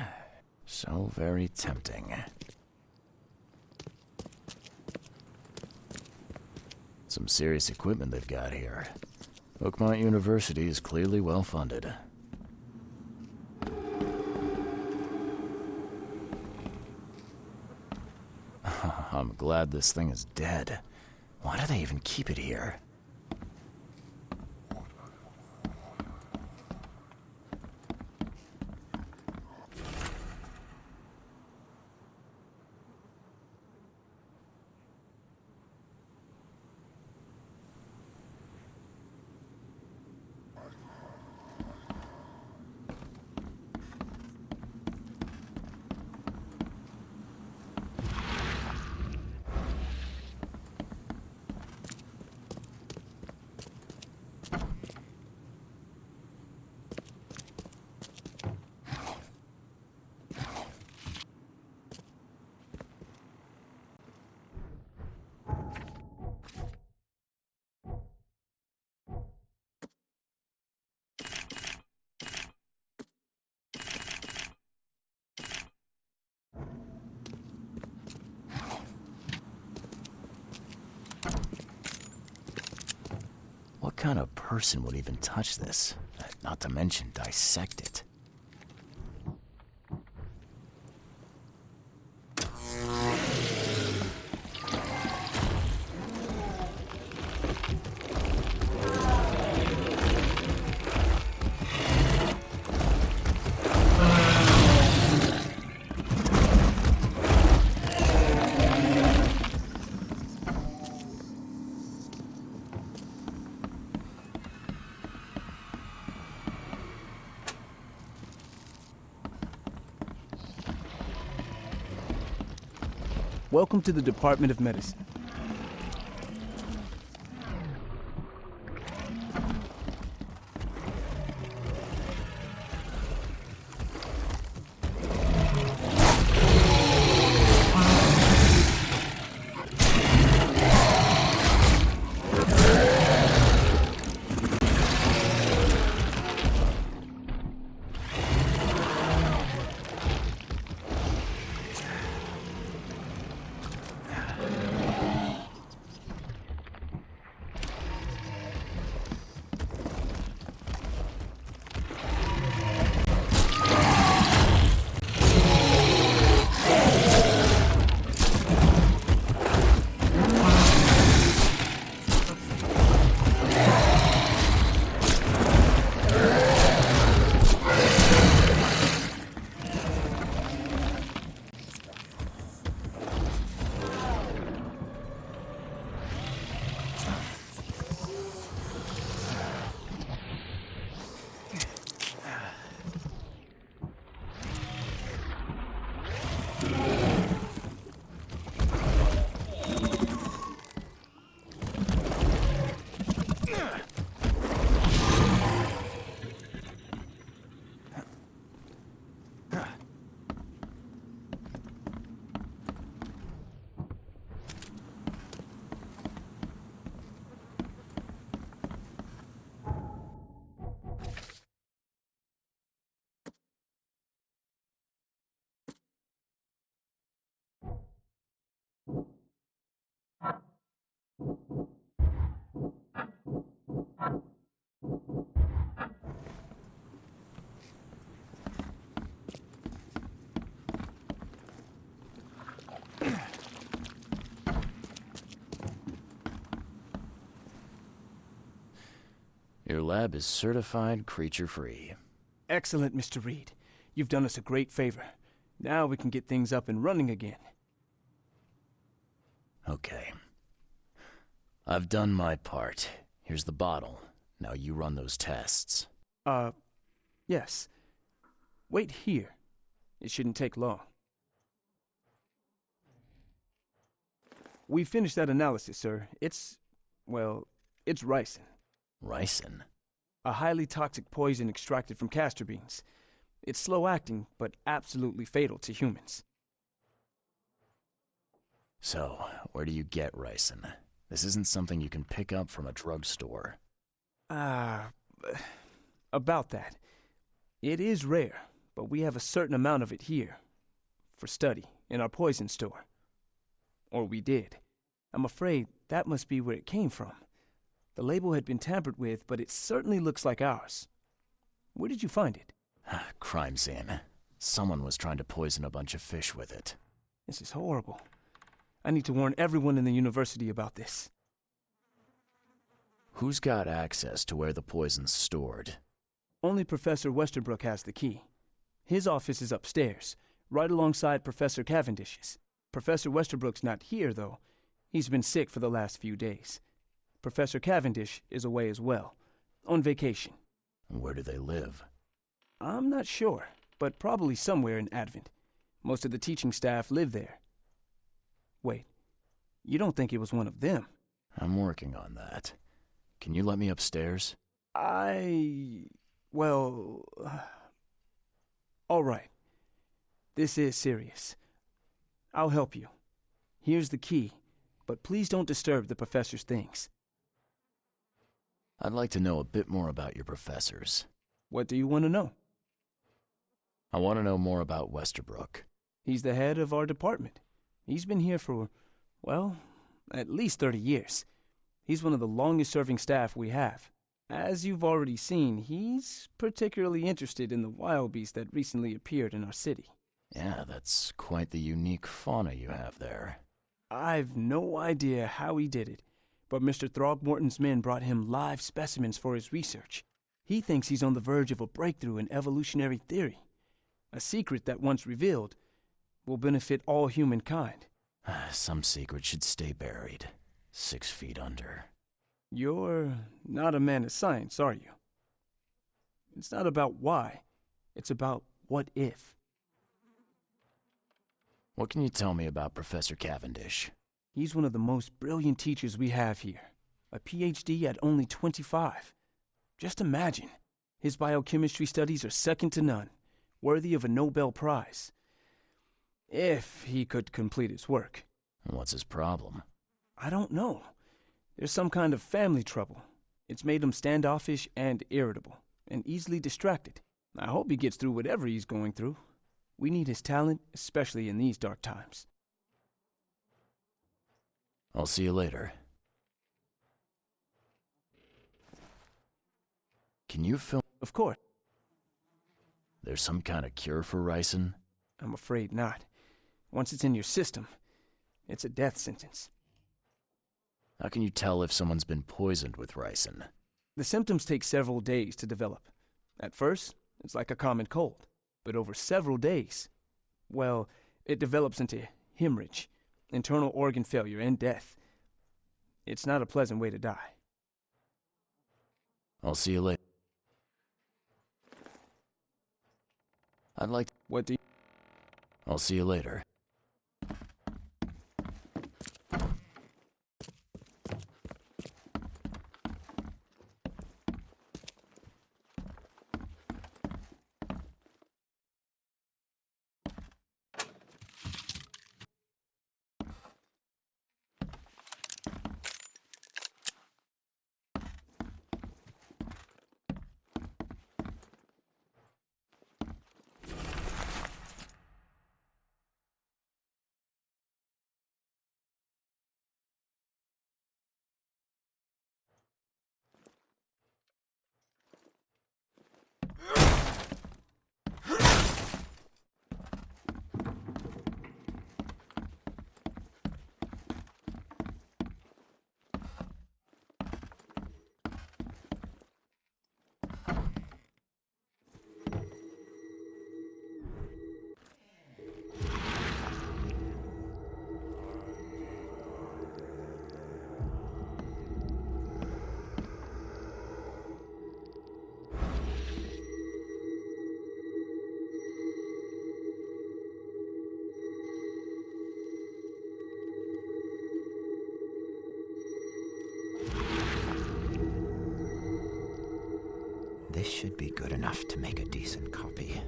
So very tempting. Some serious equipment they've got here. Oakmont University is clearly well funded. I'm glad this thing is dead. Why do they even keep it here? What kind of person would even touch this? Not to mention dissect it. Welcome to the Department of Medicine. Your lab is certified creature-free. Excellent, Mr. Reed. You've done us a great favor. Now we can get things up and running again. Okay. I've done my part. Here's the bottle. Now you run those tests. Yes. Wait here. It shouldn't take long. We finished that analysis, sir. It's ricin. Ricin? A highly toxic poison extracted from castor beans. It's slow-acting, but absolutely fatal to humans. So, where do you get ricin? This isn't something you can pick up from a drugstore. About that. It is rare, but we have a certain amount of it here. For study, in our poison store. Or we did. I'm afraid that must be where it came from. The label had been tampered with, but it certainly looks like ours. Where did you find it? Crime scene. Someone was trying to poison a bunch of fish with it. This is horrible. I need to warn everyone in the university about this. Who's got access to where the poison's stored? Only Professor Westerbrook has the key. His office is upstairs, right alongside Professor Cavendish's. Professor Westerbrook's not here, though. He's been sick for the last few days. Professor Cavendish is away as well, on vacation. Where do they live? I'm not sure, but probably somewhere in Advent. Most of the teaching staff live there. Wait, you don't think it was one of them? I'm working on that. Can you let me upstairs? Well... all right. This is serious. I'll help you. Here's the key, but please don't disturb the professor's things. I'd like to know a bit more about your professors. What do you want to know? I want to know more about Westerbrook. He's the head of our department. He's been here for, well, at least 30 years. He's one of the longest-serving staff we have. As you've already seen, he's particularly interested in the wild beast that recently appeared in our city. Yeah, that's quite the unique fauna you have there. I've no idea how he did it, but Mr. Throgmorton's men brought him live specimens for his research. He thinks he's on the verge of a breakthrough in evolutionary theory. A secret that, once revealed, will benefit all humankind. Some secret should stay buried, 6 feet under. You're not a man of science, are you? It's not about why. It's about what if. What can you tell me about Professor Cavendish? He's one of the most brilliant teachers we have here. A PhD at only 25. Just imagine. His biochemistry studies are second to none, worthy of a Nobel Prize. If he could complete his work. What's his problem? I don't know. There's some kind of family trouble. It's made him standoffish and irritable, and easily distracted. I hope he gets through whatever he's going through. We need his talent, especially in these dark times. I'll see you later. Can you film? Of course. There's some kind of cure for ricin? I'm afraid not. Once it's in your system, it's a death sentence. How can you tell if someone's been poisoned with ricin? The symptoms take several days to develop. At first, it's like a common cold. But over several days, well, it develops into hemorrhage, internal organ failure, and death. It's not a pleasant way to die. I'll see you later. I'd like to... What do you... I'll see you later. This should be good enough to make a decent copy.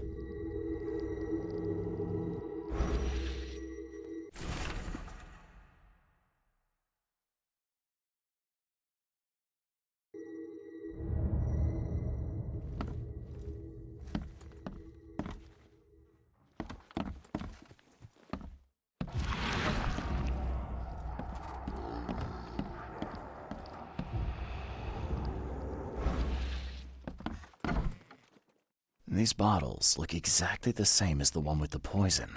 These bottles look exactly the same as the one with the poison.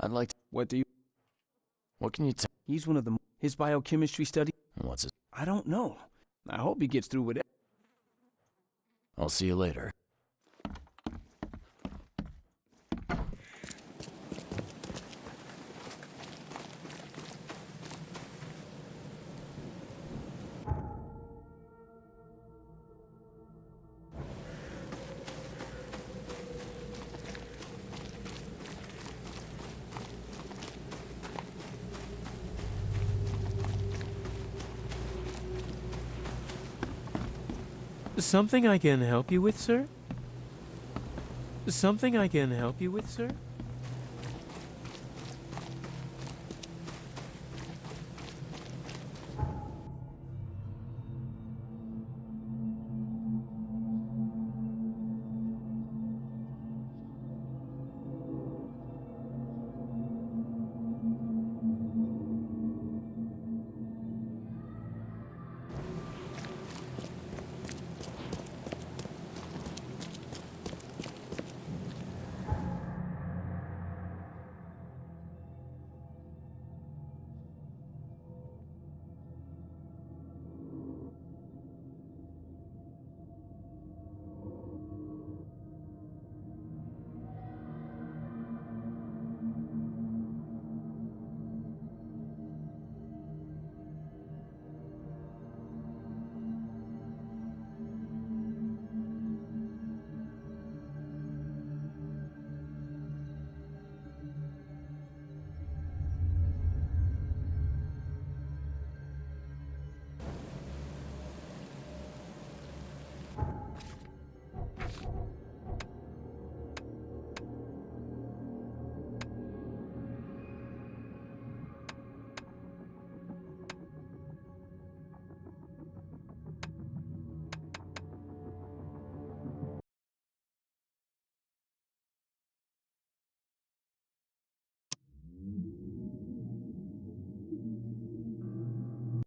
I'd like to... What do you... What can you tell? He's one of the... His biochemistry study... What's his... I don't know. I hope he gets through with it. I'll see you later. Something I can help you with, sir? Something I can help you with, sir?